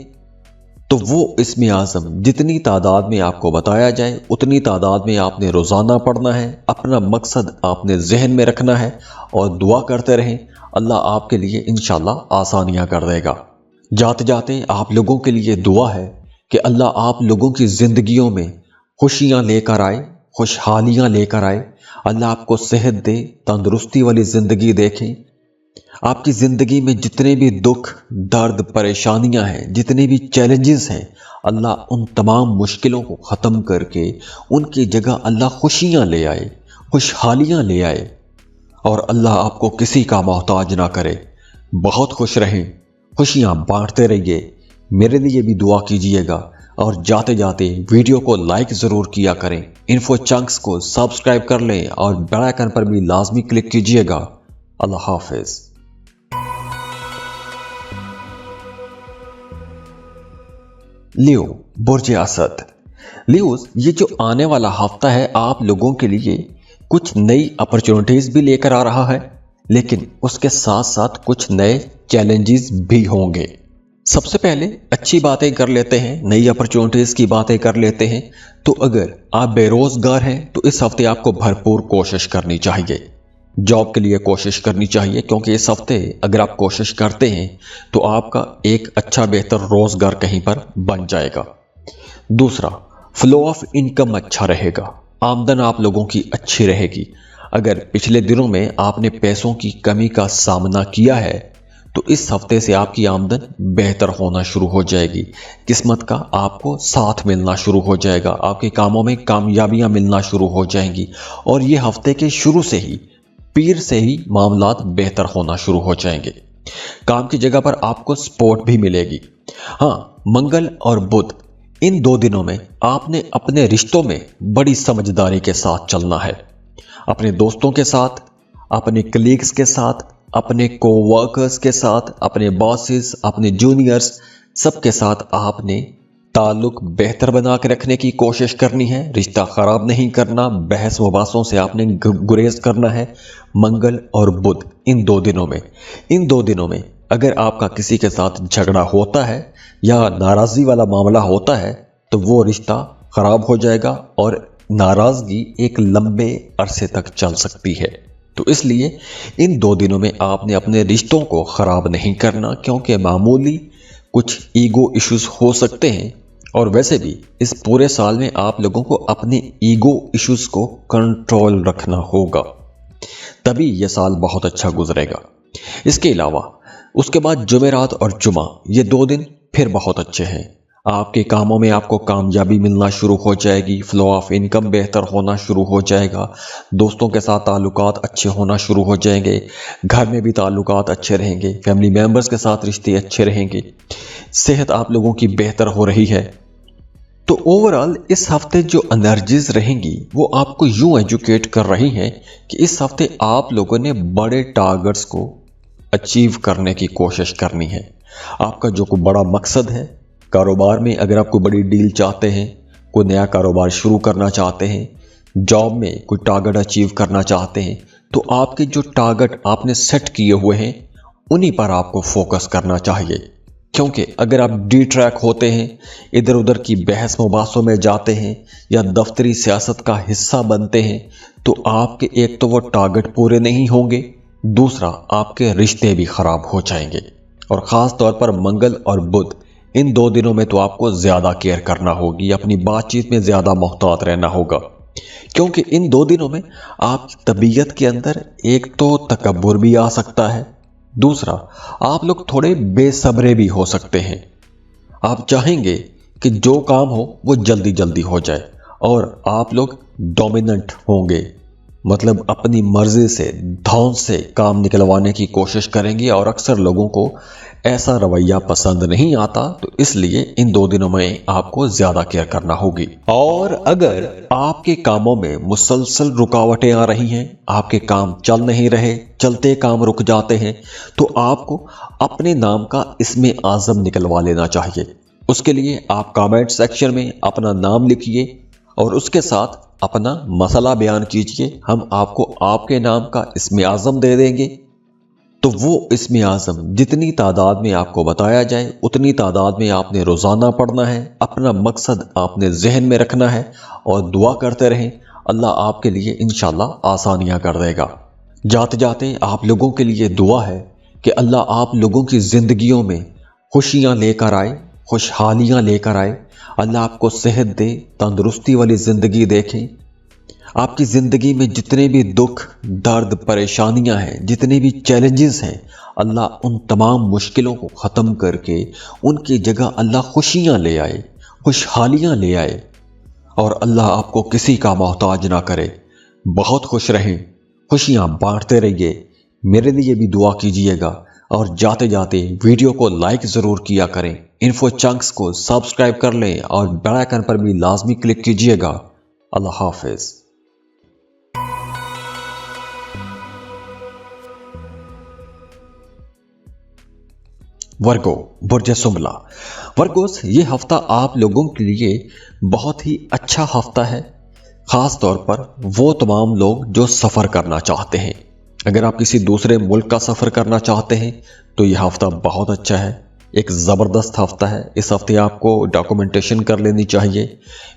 तो वो इसमें आज़म जितनी तादाद में आपको बताया जाए उतनी तादाद में आपने रोज़ाना पढ़ना है। अपना मकसद आपने जहन में रखना है और दुआ करते रहें, अल्लाह आपके लिए इंशाल्लाह आसानियाँ कर देगा। जाते जाते आप लोगों के लिए दुआ है कि अल्लाह आप लोगों की ज़िंदगियों में खुशियाँ लेकर आए, खुशहालियाँ लेकर आए। अल्लाह आपको सेहत दे, तंदुरुस्ती वाली ज़िंदगी देखें, آپ کی زندگی میں جتنے بھی دکھ درد پریشانیاں ہیں، جتنے بھی چیلنجز ہیں، اللہ ان تمام مشکلوں کو ختم کر کے ان کی جگہ اللہ خوشیاں لے آئے، خوشحالیاں لے آئے، اور اللہ آپ کو کسی کا محتاج نہ کرے۔ بہت خوش رہیں، خوشیاں بانٹتے رہیے۔ میرے لیے بھی دعا کیجیے گا، اور جاتے جاتے ویڈیو کو لائک ضرور کیا کریں، انفو چنکس کو سبسکرائب کر لیں اور بیل آئیکن پر بھی لازمی کلک کیجیے گا۔ اللہ حافظ۔ لیو، برج اسد۔ لیوز، یہ جو آنے والا ہفتہ ہے آپ لوگوں کے لیے کچھ نئی اپرچونٹیز بھی لے کر آ رہا ہے، لیکن اس کے ساتھ ساتھ کچھ نئے چیلنجز بھی ہوں گے۔ سب سے پہلے اچھی باتیں کر لیتے ہیں، نئی اپرچونٹیز کی باتیں کر لیتے ہیں۔ تو اگر آپ بے روزگار ہیں تو اس ہفتے آپ کو بھرپور کوشش کرنی چاہیے، جاب کے لیے کوشش کرنی چاہیے، کیونکہ اس ہفتے اگر آپ کوشش کرتے ہیں تو آپ کا ایک اچھا بہتر روزگار کہیں پر بن جائے گا۔ دوسرا، فلو آف انکم اچھا رہے گا، آمدن آپ لوگوں کی اچھی رہے گی۔ اگر پچھلے دنوں میں آپ نے پیسوں کی کمی کا سامنا کیا ہے تو اس ہفتے سے آپ کی آمدن بہتر ہونا شروع ہو جائے گی، قسمت کا آپ کو ساتھ ملنا شروع ہو جائے گا، آپ کے کاموں میں کامیابیاں ملنا شروع ہو جائیں گی، اور یہ ہفتے کے شروع سے ہی، پیر سے ہی معاملات بہتر ہونا شروع ہو جائیں گے۔ کام کی جگہ پر آپ کو سپورٹ بھی ملے گی۔ ہاں، منگل اور بدھ، ان 2 دنوں میں آپ نے اپنے رشتوں میں بڑی سمجھداری کے ساتھ چلنا ہے۔ اپنے دوستوں کے ساتھ، اپنے کلیگز کے ساتھ، اپنے کو ورکرز کے ساتھ، اپنے باسز، اپنے جونیئرز، سب کے ساتھ آپ نے تعلق بہتر بنا کے رکھنے کی کوشش کرنی ہے، رشتہ خراب نہیں کرنا، بحث مباحثوں سے آپ نے گریز کرنا ہے۔ منگل اور بدھ، ان 2 دنوں میں اگر آپ کا کسی کے ساتھ جھگڑا ہوتا ہے یا ناراضی والا معاملہ ہوتا ہے تو وہ رشتہ خراب ہو جائے گا، اور ناراضگی ایک لمبے عرصے تک چل سکتی ہے۔ تو اس لیے ان 2 دنوں میں آپ نے اپنے رشتوں کو خراب نہیں کرنا، کیونکہ معمولی کچھ ایگو ایشوز ہو سکتے ہیں، اور ویسے بھی اس پورے سال میں آپ لوگوں کو اپنے ایگو ایشوز کو کنٹرول رکھنا ہوگا، تبھی یہ سال بہت اچھا گزرے گا۔ اس کے علاوہ اس کے بعد جمعرات اور جمعہ، یہ 2 دن پھر بہت اچھے ہیں۔ آپ کے کاموں میں آپ کو کامیابی ملنا شروع ہو جائے گی، فلو آف انکم بہتر ہونا شروع ہو جائے گا، دوستوں کے ساتھ تعلقات اچھے ہونا شروع ہو جائیں گے، گھر میں بھی تعلقات اچھے رہیں گے، فیملی ممبرز کے ساتھ رشتے اچھے رہیں گے، صحت آپ لوگوں کی بہتر ہو رہی ہے۔ تو اوورآل اس ہفتے جو انرجیز رہیں گی وہ آپ کو یوں ایجوکیٹ کر رہی ہیں کہ اس ہفتے آپ لوگوں نے بڑے ٹارگٹس کو اچیو کرنے کی کوشش کرنی ہے۔ آپ کا جو کوئی بڑا مقصد ہے کاروبار میں، اگر آپ کوئی بڑی ڈیل چاہتے ہیں، کوئی نیا کاروبار شروع کرنا چاہتے ہیں، جاب میں کوئی ٹارگٹ اچیو کرنا چاہتے ہیں، تو آپ کے جو ٹارگٹ آپ نے سیٹ کیے ہوئے ہیں انہی پر آپ کو فوکس کرنا چاہیے، کیونکہ اگر آپ ڈی ٹریک ہوتے ہیں، ادھر ادھر کی بحث مباحثوں میں جاتے ہیں یا دفتری سیاست کا حصہ بنتے ہیں تو آپ کے ایک تو وہ ٹارگٹ پورے نہیں ہوں گے، دوسرا آپ کے رشتے بھی خراب ہو جائیں گے۔ اور خاص طور پر منگل اور بدھ، ان 2 دنوں میں تو آپ کو زیادہ کیئر کرنا ہوگی، اپنی بات چیت میں زیادہ محتاط رہنا ہوگا، کیونکہ ان 2 دنوں میں آپ کی طبیعت کے اندر ایک تو تکبر بھی آ سکتا ہے، دوسرا آپ لوگ تھوڑے بے صبرے بھی ہو سکتے ہیں۔ آپ چاہیں گے کہ جو کام ہو وہ جلدی جلدی ہو جائے، اور آپ لوگ ڈومیننٹ ہوں گے، مطلب اپنی مرضی سے دھون سے کام نکلوانے کی کوشش کریں گے، اور اکثر لوگوں کو ایسا رویہ پسند نہیں آتا، تو اس لیے ان 2 دنوں میں آپ کو زیادہ کیئر کرنا ہوگی۔ اور اگر آپ کے کاموں میں مسلسل رکاوٹیں آ رہی ہیں، آپ کے کام چل نہیں رہے، چلتے کام رک جاتے ہیں، تو آپ کو اپنے نام کا اسم اعظم نکلوا لینا چاہیے۔ اس کے لیے آپ کامنٹ سیکشن میں اپنا نام لکھیے اور اس کے ساتھ اپنا مسئلہ بیان کیجئے، ہم آپ کو آپ کے نام کا اسم اعظم دے دیں گے۔ تو وہ اسم اعظم جتنی تعداد میں آپ کو بتایا جائے اتنی تعداد میں آپ نے روزانہ پڑھنا ہے، اپنا مقصد آپ نے ذہن میں رکھنا ہے، اور دعا کرتے رہیں، اللہ آپ کے لیے انشاءاللہ آسانیاں کر دے گا۔ جاتے جاتے آپ لوگوں کے لیے دعا ہے کہ اللہ آپ لوگوں کی زندگیوں میں خوشیاں لے کر آئے، خوشحالیاں لے کر آئے، اللہ آپ کو صحت دے، تندرستی والی زندگی دیکھیں، آپ کی زندگی میں جتنے بھی دکھ درد پریشانیاں ہیں، جتنے بھی چیلنجز ہیں، اللہ ان تمام مشکلوں کو ختم کر کے ان کی جگہ اللہ خوشیاں لے آئے، خوشحالیاں لے آئے، اور اللہ آپ کو کسی کا محتاج نہ کرے۔ بہت خوش رہیں، خوشیاں بانٹتے رہیے۔ میرے لیے بھی دعا کیجیے گا، اور جاتے جاتے ویڈیو کو لائک ضرور کیا کریں۔ انفو چنکس کو سبسکرائب کر لیں اور بیل آئیکن پر بھی لازمی کلک کیجیے گا۔ اللہ حافظ۔ ورگو، برج سنبلا۔ ورگوس، یہ ہفتہ آپ لوگوں کے لیے بہت ہی اچھا ہفتہ ہے، خاص طور پر وہ تمام لوگ جو سفر کرنا چاہتے ہیں۔ اگر آپ کسی دوسرے ملک کا سفر کرنا چاہتے ہیں تو یہ ہفتہ بہت اچھا ہے، ایک زبردست ہفتہ ہے۔ اس ہفتے آپ کو ڈاکومنٹیشن کر لینی چاہیے۔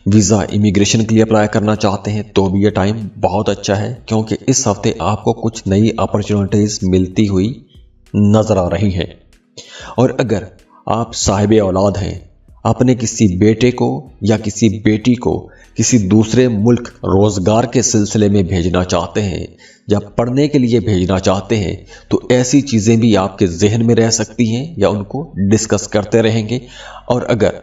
ویزا امیگریشن کے لیے اپلائی کرنا چاہتے ہیں تو بھی یہ ٹائم بہت اچھا ہے، کیونکہ اس ہفتے آپ کو کچھ نئی اپرچونٹیز ملتی ہوئی نظر آ رہی ہیں۔ اور اگر آپ صاحب اولاد ہیں، اپنے کسی بیٹے کو یا کسی بیٹی کو کسی دوسرے ملک روزگار کے سلسلے میں بھیجنا چاہتے ہیں یا پڑھنے کے لیے بھیجنا چاہتے ہیں تو ایسی چیزیں بھی آپ کے ذہن میں رہ سکتی ہیں یا ان کو ڈسکس کرتے رہیں گے۔ اور اگر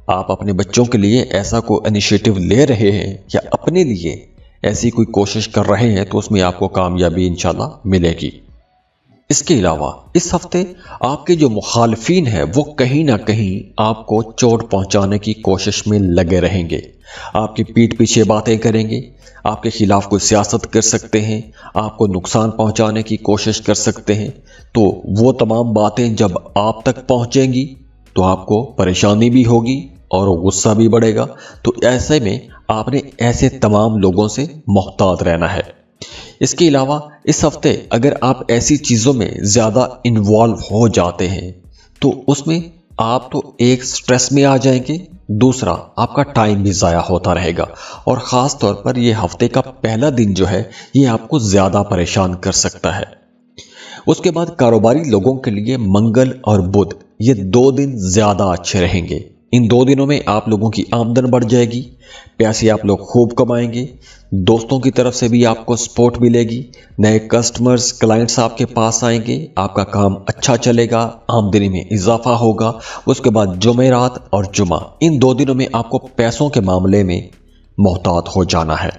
آپ اپنے بچوں کے لیے ایسا کوئی انیشیٹو لے رہے ہیں یا اپنے لیے ایسی کوئی کوشش کر رہے ہیں تو اس میں آپ کو کامیابی انشاءاللہ ملے گی۔ اس کے علاوہ اس ہفتے آپ کے جو مخالفین ہیں وہ کہیں نہ کہیں آپ کو چوٹ پہنچانے کی کوشش میں لگے رہیں گے، آپ کی پیٹھ پیچھے باتیں کریں گے، آپ کے خلاف کوئی سیاست کر سکتے ہیں، آپ کو نقصان پہنچانے کی کوشش کر سکتے ہیں۔ تو وہ تمام باتیں جب آپ تک پہنچیں گی تو آپ کو پریشانی بھی ہوگی اور غصہ بھی بڑھے گا۔ تو ایسے میں آپ نے ایسے تمام لوگوں سے محتاط رہنا ہے۔ اس کے علاوہ اس ہفتے اگر آپ ایسی چیزوں میں زیادہ انوالو ہو جاتے ہیں تو اس میں آپ تو ایک سٹریس میں آ جائیں گے، دوسرا آپ کا ٹائم بھی ضائع ہوتا رہے گا، اور خاص طور پر یہ ہفتے کا پہلا دن جو ہے یہ آپ کو زیادہ پریشان کر سکتا ہے۔ اس کے بعد کاروباری لوگوں کے لیے منگل اور بدھ یہ 2 دن زیادہ اچھے رہیں گے۔ ان 2 دنوں میں آپ لوگوں کی آمدن بڑھ جائے گی، پیسے آپ لوگ خوب کمائیں گے، دوستوں کی طرف سے بھی آپ کو سپورٹ ملے گی، نئے کسٹمرز کلائنٹس آپ کے پاس آئیں گے، آپ کا کام اچھا چلے گا، آمدنی میں اضافہ ہوگا۔ اس کے بعد جمعرات اور جمعہ ان 2 دنوں میں آپ کو پیسوں کے معاملے میں محتاط ہو جانا ہے،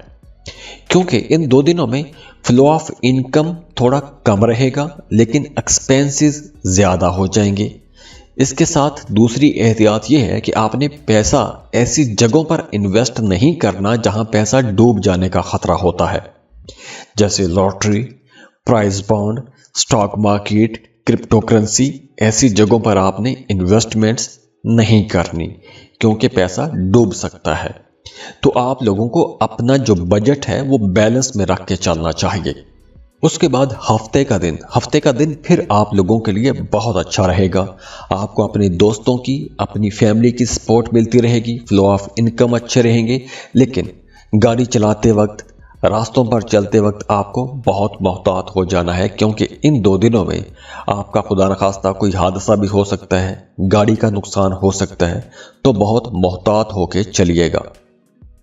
کیونکہ ان 2 دنوں میں فلو آف انکم تھوڑا کم رہے گا لیکن ایکسپینسز زیادہ ہو جائیں گے۔ اس کے ساتھ دوسری احتیاط یہ ہے کہ آپ نے پیسہ ایسی جگہوں پر انویسٹ نہیں کرنا جہاں پیسہ ڈوب جانے کا خطرہ ہوتا ہے، جیسے lottery, prize bond, stock market, crypto currency. ایسی جگہوں پر آپ نے انویسٹمنٹس نہیں کرنی کیونکہ پیسہ ڈوب سکتا ہے۔ تو آپ لوگوں کو اپنا جو بجٹ ہے وہ بیلنس میں رکھ کے چلنا چاہیے۔ اس کے بعد ہفتے کا دن پھر آپ لوگوں کے لیے بہت اچھا رہے گا۔ آپ کو اپنے دوستوں کی، اپنی فیملی کی سپورٹ ملتی رہے گی، فلو آف انکم اچھے رہیں گے، لیکن گاڑی چلاتے وقت، راستوں پر چلتے وقت آپ کو بہت محتاط ہو جانا ہے، کیونکہ ان 2 دنوں میں آپ کا خدا نخواستہ کوئی حادثہ بھی ہو سکتا ہے، گاڑی کا نقصان ہو سکتا ہے، تو بہت محتاط ہو کے چلیے گا۔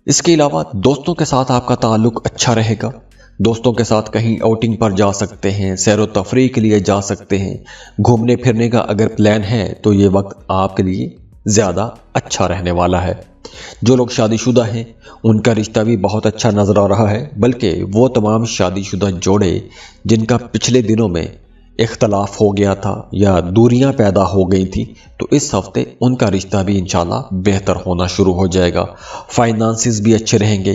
اس کے علاوہ دوستوں کے ساتھ آپ کا تعلق اچھا رہے گا، دوستوں کے ساتھ کہیں آؤٹنگ پر جا سکتے ہیں، سیر و تفریح کے لیے جا سکتے ہیں، گھومنے پھرنے کا اگر پلان ہے تو یہ وقت آپ کے لیے زیادہ اچھا رہنے والا ہے۔ جو لوگ شادی شدہ ہیں ان کا رشتہ بھی بہت اچھا نظر آ رہا ہے، بلکہ وہ تمام شادی شدہ جوڑے جن کا پچھلے دنوں میں اختلاف ہو گیا تھا یا دوریاں پیدا ہو گئی تھی تو اس ہفتے ان کا رشتہ بھی انشاءاللہ بہتر ہونا شروع ہو جائے گا۔ فائنانسز بھی اچھے رہیں گے۔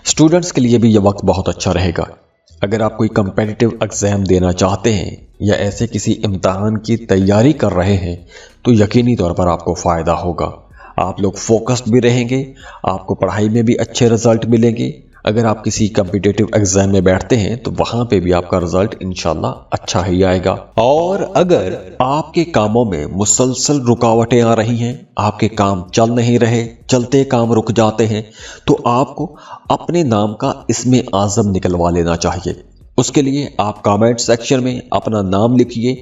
اسٹوڈنٹس کے لیے بھی یہ وقت بہت اچھا رہے گا۔ اگر آپ کوئی کمپیٹیٹیو ایگزام دینا چاہتے ہیں یا ایسے کسی امتحان کی تیاری کر رہے ہیں تو یقینی طور پر آپ کو فائدہ ہوگا۔ آپ لوگ فوکسڈ بھی رہیں گے، آپ کو پڑھائی میں بھی اچھے رزلٹ ملیں گے۔ اگر آپ کسی کمپیٹیٹیو ایگزام میں بیٹھتے ہیں تو وہاں پہ بھی آپ کا رزلٹ انشاءاللہ اچھا ہی آئے گا۔ اور اگر آپ کے کاموں میں مسلسل رکاوٹیں آ رہی ہیں، آپ کے کام چل نہیں رہے، چلتے کام رک جاتے ہیں، تو آپ کو اپنے نام کا اسم اعظم نکلوا لینا چاہیے۔ اس کے لیے آپ کامنٹ سیکشن میں اپنا نام لکھیے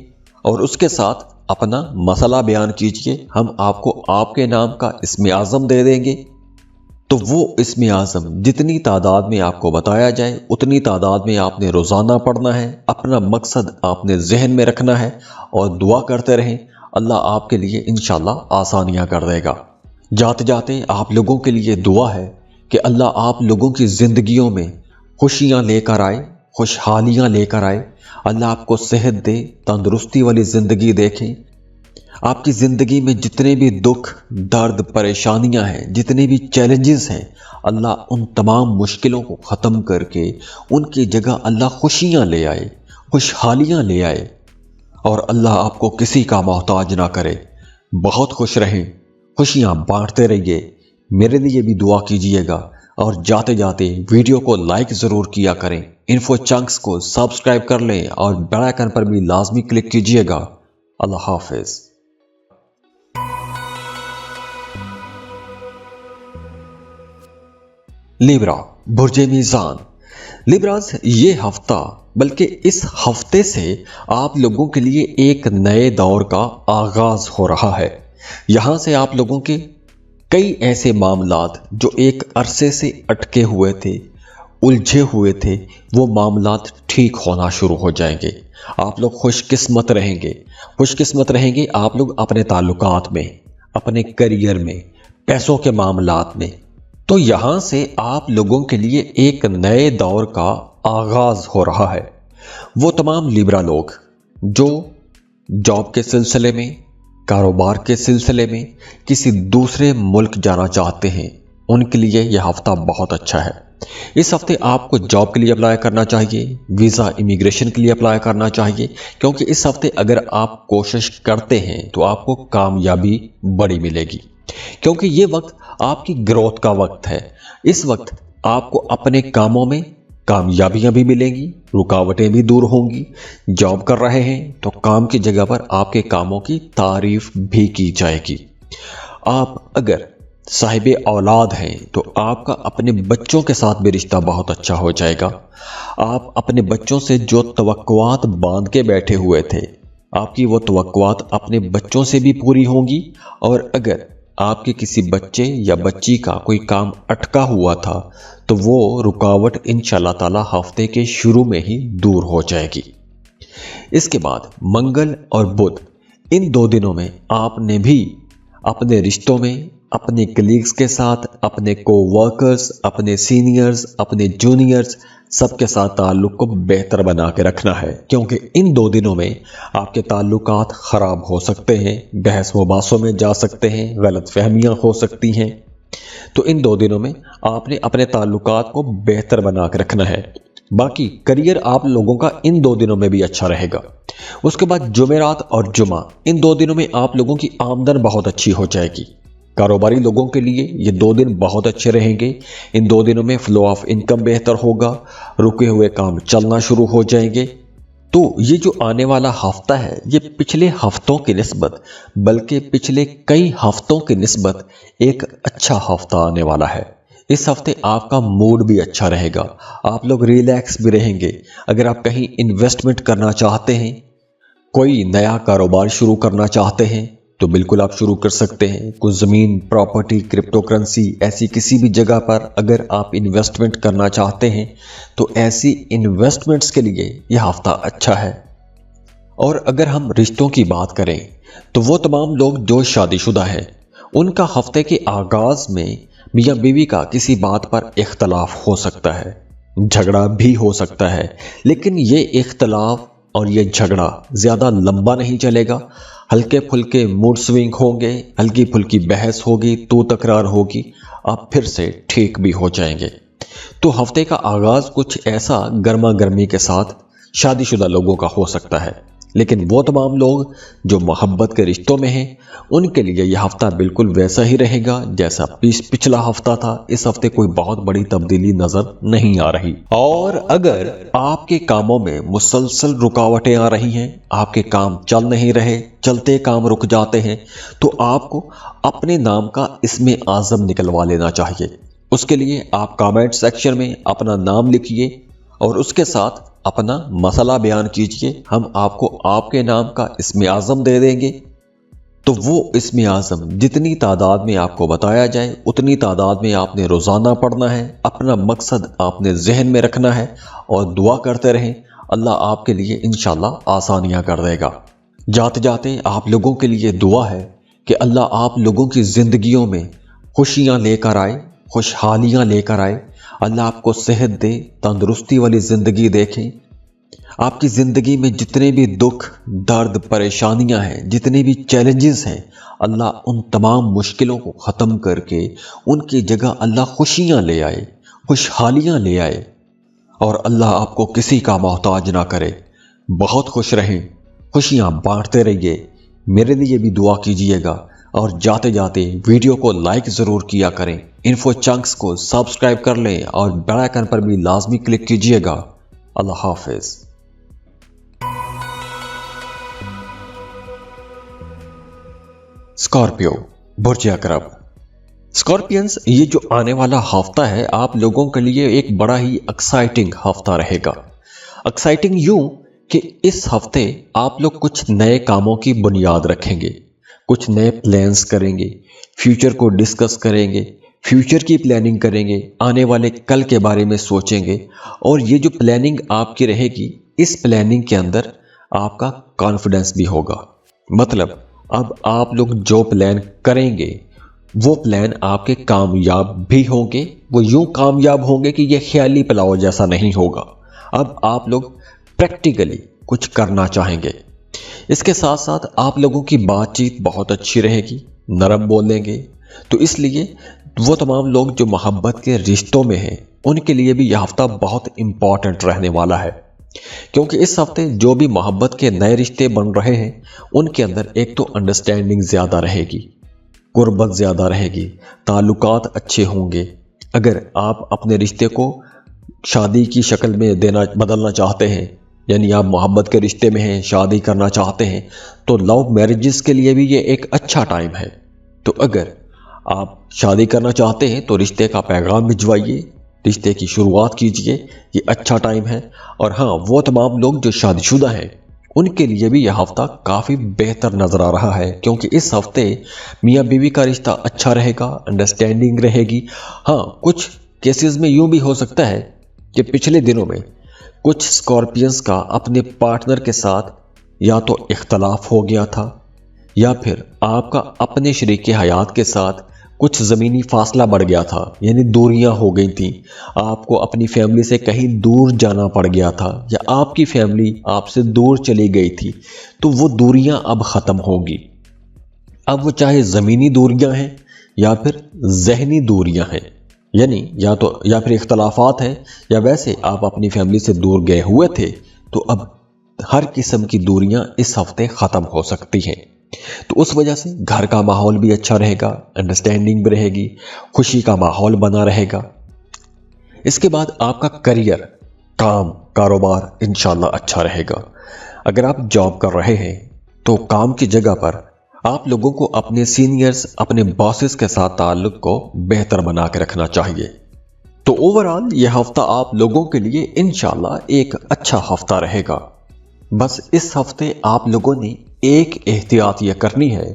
اور اس کے ساتھ اپنا مسئلہ بیان کیجیے، ہم آپ کو آپ کے نام کا اسم اعظم دے دیں گے۔ تو وہ اسم اعظم جتنی تعداد میں آپ کو بتایا جائے اتنی تعداد میں آپ نے روزانہ پڑھنا ہے، اپنا مقصد آپ نے ذہن میں رکھنا ہے اور دعا کرتے رہیں، اللہ آپ کے لیے انشاءاللہ آسانیاں کر دے گا۔ جاتے جاتے آپ لوگوں کے لیے دعا ہے کہ اللہ آپ لوگوں کی زندگیوں میں خوشیاں لے کر آئے، خوشحالیاں لے کر آئے، اللہ آپ کو صحت دے، تندرستی والی زندگی دیکھیں۔ آپ کی زندگی میں جتنے بھی دکھ، درد، پریشانیاں ہیں، جتنے بھی چیلنجز ہیں، اللہ ان تمام مشکلوں کو ختم کر کے ان کی جگہ اللہ خوشیاں لے آئے، خوشحالیاں لے آئے، اور اللہ آپ کو کسی کا محتاج نہ کرے۔ بہت خوش رہیں، خوشیاں بانٹتے رہیے، میرے لیے بھی دعا کیجیے گا، اور جاتے جاتے ویڈیو کو لائک ضرور کیا کریں، انفو چنکس کو سبسکرائب کر لیں اور بیل آئیکن پر بھی لازمی کلک کیجیے گا۔ اللہ حافظ۔ لیبرا، برج میزان۔ لیبراز، یہ ہفتہ بلکہ اس ہفتے سے آپ لوگوں کے لیے ایک نئے دور کا آغاز ہو رہا ہے۔ یہاں سے آپ لوگوں کے کئی ایسے معاملات جو ایک عرصے سے اٹکے ہوئے تھے، الجھے ہوئے تھے، وہ معاملات ٹھیک ہونا شروع ہو جائیں گے۔ آپ لوگ خوش قسمت رہیں گے، خوش قسمت رہیں گے آپ لوگ اپنے تعلقات میں، اپنے کیریئر میں، پیسوں کے معاملات میں۔ تو یہاں سے آپ لوگوں کے لیے ایک نئے دور کا آغاز ہو رہا ہے۔ وہ تمام لیبرا لوگ جو جاب کے سلسلے میں، کاروبار کے سلسلے میں کسی دوسرے ملک جانا چاہتے ہیں، ان کے لیے یہ ہفتہ بہت اچھا ہے۔ اس ہفتے آپ کو جاب کے لیے اپلائی کرنا چاہیے، ویزا امیگریشن کے لیے اپلائی کرنا چاہیے، کیونکہ اس ہفتے اگر آپ کوشش کرتے ہیں تو آپ کو کامیابی بڑی ملے گی، کیونکہ یہ وقت آپ کی گروتھ کا وقت ہے۔ اس وقت آپ کو اپنے کاموں میں کامیابیاں بھی ملیں گی، رکاوٹیں بھی دور ہوں گی۔ جاب کر رہے ہیں تو کام کی جگہ پر آپ کے کاموں کی تعریف بھی کی جائے گی۔ آپ اگر صاحب اولاد ہیں تو آپ کا اپنے بچوں کے ساتھ بھی رشتہ بہت اچھا ہو جائے گا۔ آپ اپنے بچوں سے جو توقعات باندھ کے بیٹھے ہوئے تھے، آپ کی وہ توقعات اپنے بچوں سے بھی پوری ہوں گی، اور اگر آپ کے کسی بچے یا بچی کا کوئی کام اٹکا ہوا تھا تو وہ رکاوٹ انشاءاللہ تعالی ہفتے کے شروع میں ہی دور ہو جائے گی۔ اس کے بعد منگل اور بدھ، ان 2 دنوں میں آپ نے بھی اپنے رشتوں میں، اپنے کلیگز کے ساتھ، اپنے کو ورکرز، اپنے سینئرز، اپنے جونیئرز، سب کے ساتھ تعلق کو بہتر بنا کے رکھنا ہے، کیونکہ ان 2 دنوں میں آپ کے تعلقات خراب ہو سکتے ہیں، بحث مباحثوں میں جا سکتے ہیں، غلط فہمیاں ہو سکتی ہیں۔ تو ان 2 دنوں میں آپ نے اپنے تعلقات کو بہتر بنا کے رکھنا ہے۔ باقی کریئر آپ لوگوں کا ان 2 دنوں میں بھی اچھا رہے گا۔ اس کے بعد جمعرات اور جمعہ، ان 2 دنوں میں آپ لوگوں کی آمدن بہت اچھی ہو جائے گی۔ کاروباری لوگوں کے لیے یہ 2 دن بہت اچھے رہیں گے۔ ان 2 دنوں میں فلو آف انکم بہتر ہوگا، رکے ہوئے کام چلنا شروع ہو جائیں گے۔ تو یہ جو آنے والا ہفتہ ہے، یہ پچھلے ہفتوں کی نسبت، بلکہ پچھلے کئی ہفتوں کی نسبت ایک اچھا ہفتہ آنے والا ہے۔ اس ہفتے آپ کا موڈ بھی اچھا رہے گا، آپ لوگ ریلیکس بھی رہیں گے۔ اگر آپ کہیں انویسٹمنٹ کرنا چاہتے ہیں، کوئی نیا کاروبار شروع کرنا چاہتے ہیں، تو بالکل آپ شروع کر سکتے ہیں۔ کچھ زمین، پراپرٹی، کرپٹو کرنسی، ایسی کسی بھی جگہ پر اگر آپ انویسٹمنٹ کرنا چاہتے ہیں تو ایسی انویسٹمنٹس کے لیے یہ ہفتہ اچھا ہے۔ اور اگر ہم رشتوں کی بات کریں تو وہ تمام لوگ جو شادی شدہ ہیں، ان کا ہفتے کے آغاز میں میاں بیوی کا کسی بات پر اختلاف ہو سکتا ہے، جھگڑا بھی ہو سکتا ہے، لیکن یہ اختلاف اور یہ جھگڑا زیادہ لمبا نہیں چلے گا۔ ہلکے پھلکے موڈ سوئنگ ہوں گے، ہلکی پھلکی بحث ہوگی، تو تکرار ہوگی، آپ پھر سے ٹھیک بھی ہو جائیں گے۔ تو ہفتے کا آغاز کچھ ایسا گرما گرمی کے ساتھ شادی شدہ لوگوں کا ہو سکتا ہے، لیکن وہ تمام لوگ جو محبت کے رشتوں میں ہیں، ان کے لیے یہ ہفتہ بالکل ویسا ہی رہے گا جیسا پچھلا ہفتہ تھا۔ اس ہفتے کوئی بہت بڑی تبدیلی نظر نہیں آ رہی۔ اور اگر آپ کے کاموں میں مسلسل رکاوٹیں آ رہی ہیں، آپ کے کام چل نہیں رہے، چلتے کام رک جاتے ہیں، تو آپ کو اپنے نام کا اسم اعظم نکلوا لینا چاہیے۔ اس کے لیے آپ کامنٹ سیکشن میں اپنا نام لکھیے اور اس کے ساتھ اپنا مسئلہ بیان کیجئے۔ ہم آپ کو آپ کے نام کا اسم اعظم دے دیں گے۔ तो वो इसमें आज़म जितनी तादाद में आपको बताया जाए उतनी तादाद में आपने रोज़ाना पढ़ना है। अपना मकसद आपने जहन में रखना है और दुआ करते रहें, अल्लाह आपके लिए इंशाल्लाह आसानियाँ कर देगा। जाते जाते आप लोगों के लिए दुआ है कि अल्लाह आप लोगों की ज़िंदगियों में खुशियाँ लेकर आए, खुशहालियाँ लेकर आए। अल्लाह आपको सेहत दे, तंदुरुस्ती वाली ज़िंदगी देखें। आपकी ज़िंदगी में जितने भी दुख, दर्द, परेशानियां हैं, जितने भी चैलेंजेस हैं, अल्लाह उन तमाम मुश्किलों को ख़त्म करके उनकी जगह अल्लाह खुशियां ले आए, खुशहालियां ले आए और अल्लाह आपको किसी का मोहताज ना करे। बहुत खुश रहें, खुशियां बांटते रहिए। मेरे लिए भी दुआ कीजिएगा और जाते जाते वीडियो को लाइक ज़रूर किया करें। इन्फो चंक्स को सब्सक्राइब कर लें और बेल आइकन पर भी लाजमी क्लिक कीजिएगा। अल्लाह हाफिज़। स्कॉर्पियो, बुर्ज अकरब। स्कॉर्पियंस, ये जो आने वाला हफ्ता है आप लोगों के लिए एक बड़ा ही एक्साइटिंग हफ्ता रहेगा। एक्साइटिंग यूं कि इस हफ्ते आप लोग कुछ नए कामों की बुनियाद रखेंगे, कुछ नए प्लान्स करेंगे, फ्यूचर को डिस्कस करेंगे, फ्यूचर की प्लानिंग करेंगे, आने वाले कल के बारे में सोचेंगे। और ये जो प्लानिंग आपकी रहेगी, इस प्लानिंग के अंदर आपका कॉन्फिडेंस भी होगा। मतलब अब आप लोग जो प्लान करेंगे वो प्लान आपके कामयाब भी होंगे। वो यूं कामयाब होंगे कि ये ख्याली पुलाव जैसा नहीं होगा। अब आप लोग प्रैक्टिकली कुछ करना चाहेंगे। इसके साथ साथ आप लोगों की बातचीत बहुत अच्छी रहेगी, नरम बोलेंगे। तो इसलिए वो तमाम लोग जो मोहब्बत के रिश्तों में हैं उनके लिए भी यह हफ्ता बहुत इंपॉर्टेंट रहने वाला है, क्योंकि इस हफ्ते जो भी मोहब्बत के नए रिश्ते बन रहे हैं उनके अंदर एक तो अंडरस्टैंडिंग ज़्यादा रहेगी, कुर्बत ज़्यादा रहेगी, ताल्लुकात अच्छे होंगे। अगर आप अपने रिश्ते को शादी की शक्ल में बदलना चाहते हैं, यानी आप मोहब्बत के रिश्ते में हैं, शादी करना चाहते हैं, तो लव मैरिजेस के लिए भी ये एक अच्छा टाइम है। तो अगर आप शादी करना चाहते हैं तो रिश्ते का पैगाम भिजवाइए, रिश्ते की शुरुआत कीजिए, ये अच्छा टाइम है। और हाँ, वो तमाम लोग जो शादीशुदा हैं उनके लिए भी यह हफ्ता काफ़ी बेहतर नज़र आ रहा है, क्योंकि इस हफ्ते मियाँ बीवी का रिश्ता अच्छा रहेगा, अंडरस्टैंडिंग रहेगी। हाँ, कुछ केसेस में यूँ भी हो सकता है कि पिछले दिनों में कुछ स्कॉर्पियंस का अपने पार्टनर के साथ या तो इख्तलाफ हो गया था या फिर आपका अपने शरीक हयात के साथ कुछ ज़मीनी फासला बढ़ गया था, यानी दूरियां हो गई थी। आपको अपनी फैमिली से कहीं दूर जाना पड़ गया था या आपकी फैमिली आपसे दूर चली गई थी। तो वो दूरियां अब ख़त्म होंगी। अब वो चाहे ज़मीनी दूरियां हैं या फिर जहनी दूरियां हैं, यानी या फिर इख्तलाफात हैं या वैसे आप अपनी फैमिली से दूर गए हुए थे, तो अब हर किस्म की दूरियां इस हफ्ते ख़त्म हो सकती हैं। तो उस वजह से घर का माहौल भी अच्छा रहेगा, अंडरस्टैंडिंग भी रहेगी, खुशी का माहौल बना रहेगा। इसके बाद आपका करियर, काम, कारोबार इंशाल्लाह अच्छा रहेगा। अगर आप जॉब कर रहे हैं तो काम की जगह पर आप लोगों को अपने सीनियर्स, अपने बॉसेस के साथ ताल्लुक को बेहतर बना के रखना चाहिए। तो ओवरऑल यह हफ्ता आप लोगों के लिए इंशाल्लाह एक अच्छा हफ्ता रहेगा। बस इस हफ्ते आप लोगों ने एक एहतियात यह करनी है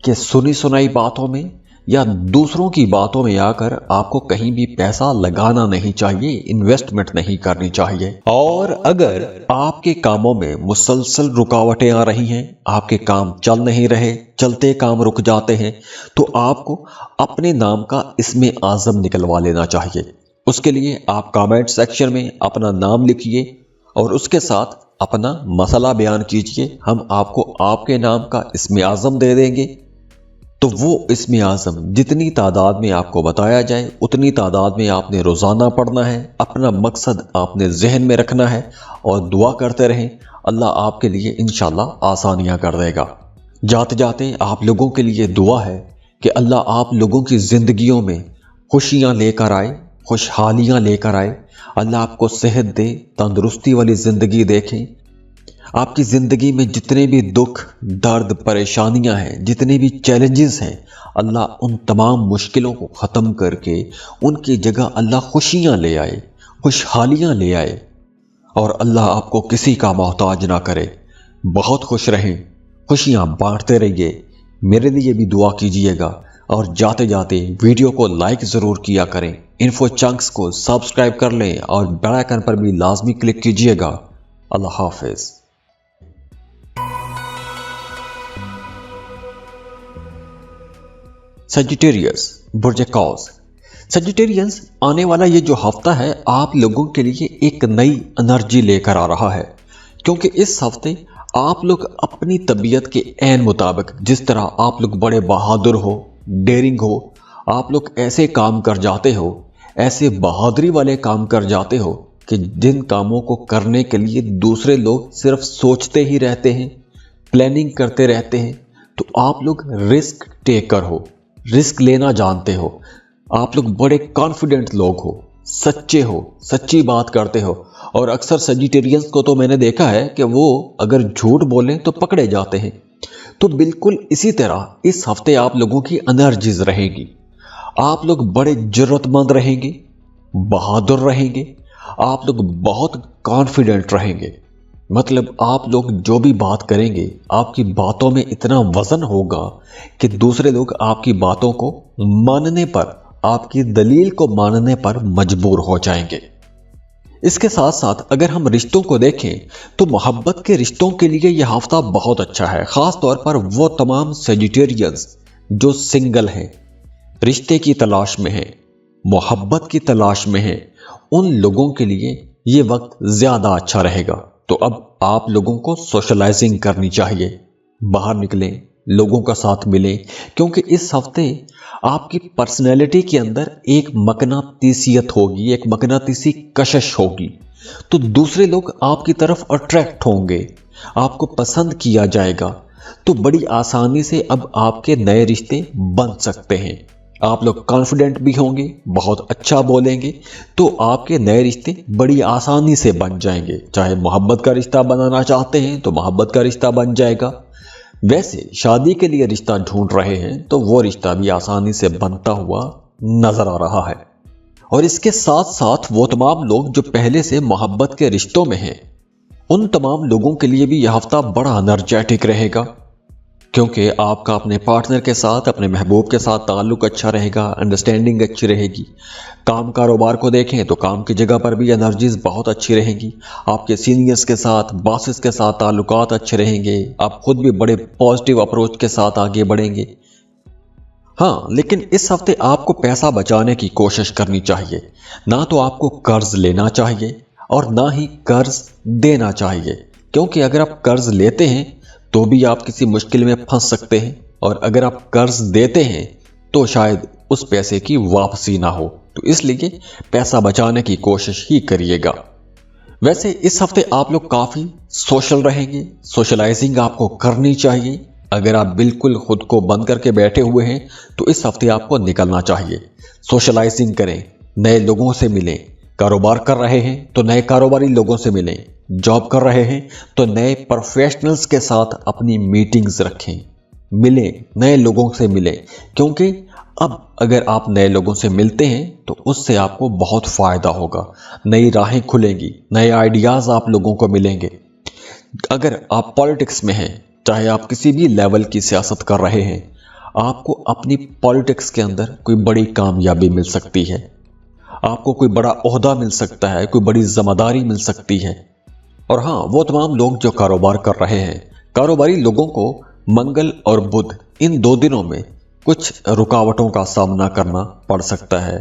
कि सुनी सुनाई बातों में या दूसरों की बातों में आकर आपको कहीं भी पैसा लगाना नहीं चाहिए, इन्वेस्टमेंट नहीं करनी चाहिए। और अगर आपके कामों में मुसलसल रुकावटें आ रही हैं, आपके काम चल नहीं रहे, चलते काम रुक जाते हैं, तो आपको अपने नाम का इसमें आज़म निकलवा लेना चाहिए। उसके लिए आप कमेंट सेक्शन में अपना नाम लिखिए और उसके साथ अपना मसला बयान कीजिए। हम आपको आपके नाम का इसमें आज़म दे देंगे। तो वो इसमें आज़म जितनी तादाद में आपको बताया जाए उतनी तादाद में आपने रोज़ाना पढ़ना है। अपना मकसद आपने जहन में रखना है और दुआ करते रहें, अल्लाह आपके लिए इंशाल्लाह आसानियाँ कर देगा। जाते जाते आप लोगों के लिए दुआ है कि अल्लाह आप लोगों की ज़िंदगियों में खुशियाँ लेकर आए, खुशहालियाँ लेकर आए। अल्लाह आपको सेहत दे, तंदुरुस्ती वाली ज़िंदगी देखें। आपकी ज़िंदगी में जितने भी दुख, दर्द, परेशानियां हैं, जितने भी चैलेंजेस हैं, अल्लाह उन तमाम मुश्किलों को ख़त्म करके उनकी जगह अल्लाह खुशियां ले आए, खुशहालियां ले आए और अल्लाह आपको किसी का मोहताज ना करे। बहुत खुश रहें, खुशियां बांटते रहिए। मेरे लिए भी दुआ कीजिएगा और जाते जाते वीडियो को लाइक ज़रूर किया करें। इन्फो चंक्स को सब्सक्राइब कर लें और बेल आइकन पर भी लाजमी क्लिक कीजिएगा। अल्लाह हाफिज़। सजिटेरियस बुर्ज कौस। सजिटेरियंस, आने वाला ये जो हफ्ता है आप लोगों के लिए एक नई एनर्जी लेकर आ रहा है, क्योंकि इस हफ्ते आप लोग अपनी तबीयत के ऐन मुताबिक, जिस तरह आप लोग बड़े बहादुर हो, डेयरिंग हो, आप लोग ऐसे काम कर जाते हो, ऐसे बहादुरी वाले काम कर जाते हो कि जिन कामों को करने के लिए दूसरे लोग सिर्फ सोचते ही रहते हैं, प्लानिंग करते रहते हैं, तो आप लोग रिस्क टेकर हो, रिस्क लेना जानते हो। आप लोग बड़े कॉन्फिडेंट लोग हो, सच्चे हो, सच्ची बात करते हो। और अक्सर सजिटेरियंस को तो मैंने देखा है कि वो अगर झूठ बोलें तो पकड़े जाते हैं। तो बिल्कुल इसी तरह इस हफ्ते आप लोगों की एनर्जीज रहेगी। आप लोग बड़े जरूरतमंद रहेंगे, बहादुर रहेंगे, आप लोग बहुत कॉन्फिडेंट रहेंगे। मतलब आप लोग जो भी बात करेंगे, आपकी बातों में इतना वजन होगा कि दूसरे लोग आपकी बातों को मानने पर, आपकी दलील को मानने पर मजबूर हो जाएंगे। इसके साथ साथ अगर हम रिश्तों को देखें तो मोहब्बत के रिश्तों के लिए यह हफ्ता बहुत अच्छा है। खास तौर पर वो तमाम सजिटेरियंस जो सिंगल हैं, रिश्ते की तलाश में हैं, मोहब्बत की तलाश में हैं, उन लोगों के लिए ये वक्त ज्यादा अच्छा रहेगा। तो अब आप लोगों को सोशलाइजिंग करनी चाहिए, बाहर निकलें, लोगों का साथ मिलें, क्योंकि इस हफ्ते आपकी पर्सनैलिटी के अंदर एक मकनातीसियत होगी, एक मकनातीसी कशिश होगी। तो दूसरे लोग आपकी तरफ अट्रैक्ट होंगे, आपको पसंद किया जाएगा। तो बड़ी आसानी से अब आपके नए रिश्ते बन सकते हैं। आप लोग कॉन्फिडेंट भी होंगे, बहुत अच्छा बोलेंगे, तो आपके नए रिश्ते बड़ी आसानी से बन जाएंगे। चाहे मोहब्बत का रिश्ता बनाना चाहते हैं तो मोहब्बत का रिश्ता बन जाएगा। वैसे शादी के लिए रिश्ता ढूंढ रहे हैं तो वो रिश्ता भी आसानी से बनता हुआ नजर आ रहा है। और इसके साथ साथ वो तमाम लोग जो पहले से मोहब्बत के रिश्तों में हैं, उन तमाम लोगों के लिए भी यह हफ्ता बड़ा एनर्जेटिक रहेगा, क्योंकि आपका अपने पार्टनर के साथ, अपने महबूब के साथ ताल्लुक अच्छा रहेगा, अंडरस्टैंडिंग अच्छी रहेगी। काम कारोबार को देखें तो काम की जगह पर भी एनर्जीज बहुत अच्छी रहेंगी। आपके सीनियर्स के साथ, बॉसेस के साथ ताल्लुकात अच्छे रहेंगे। आप खुद भी बड़े पॉजिटिव अप्रोच के साथ आगे बढ़ेंगे। हाँ, लेकिन इस हफ्ते आपको पैसा बचाने की कोशिश करनी चाहिए। ना तो आपको कर्ज लेना चाहिए और ना ही कर्ज देना चाहिए, क्योंकि अगर आप कर्ज लेते हैं तो भी आप किसी मुश्किल में फंस सकते हैं, और अगर आप कर्ज देते हैं तो शायद उस पैसे की वापसी ना हो। तो इसलिए पैसा बचाने की कोशिश ही करिएगा। वैसे इस हफ्ते आप लोग काफी सोशल रहेंगे, सोशलाइजिंग आपको करनी चाहिए। अगर आप बिल्कुल खुद को बंद करके बैठे हुए हैं तो इस हफ्ते आपको निकलना चाहिए, सोशलाइजिंग करें, नए लोगों से मिलें। कारोबार कर रहे हैं तो नए कारोबारी लोगों से मिलें, जॉब कर रहे हैं तो नए प्रोफेशनल्स के साथ अपनी मीटिंग्स रखें, मिलें, नए लोगों से मिलें। क्योंकि अब अगर आप नए लोगों से मिलते हैं तो उससे आपको बहुत फायदा होगा, नई राहें खुलेंगी, नए आइडियाज आप लोगों को मिलेंगे। अगर आप पॉलिटिक्स में हैं, चाहे आप किसी भी लेवल की सियासत कर रहे हैं, आपको अपनी पॉलिटिक्स के अंदर कोई बड़ी कामयाबी मिल सकती है, आपको कोई बड़ा ओहदा मिल सकता है, कोई बड़ी जिम्मेदारी मिल सकती है। और हाँ, वो तमाम लोग जो कारोबार कर रहे हैं, कारोबारी लोगों को मंगल और बुध इन 2 दिनों में कुछ रुकावटों का सामना करना पड़ सकता है।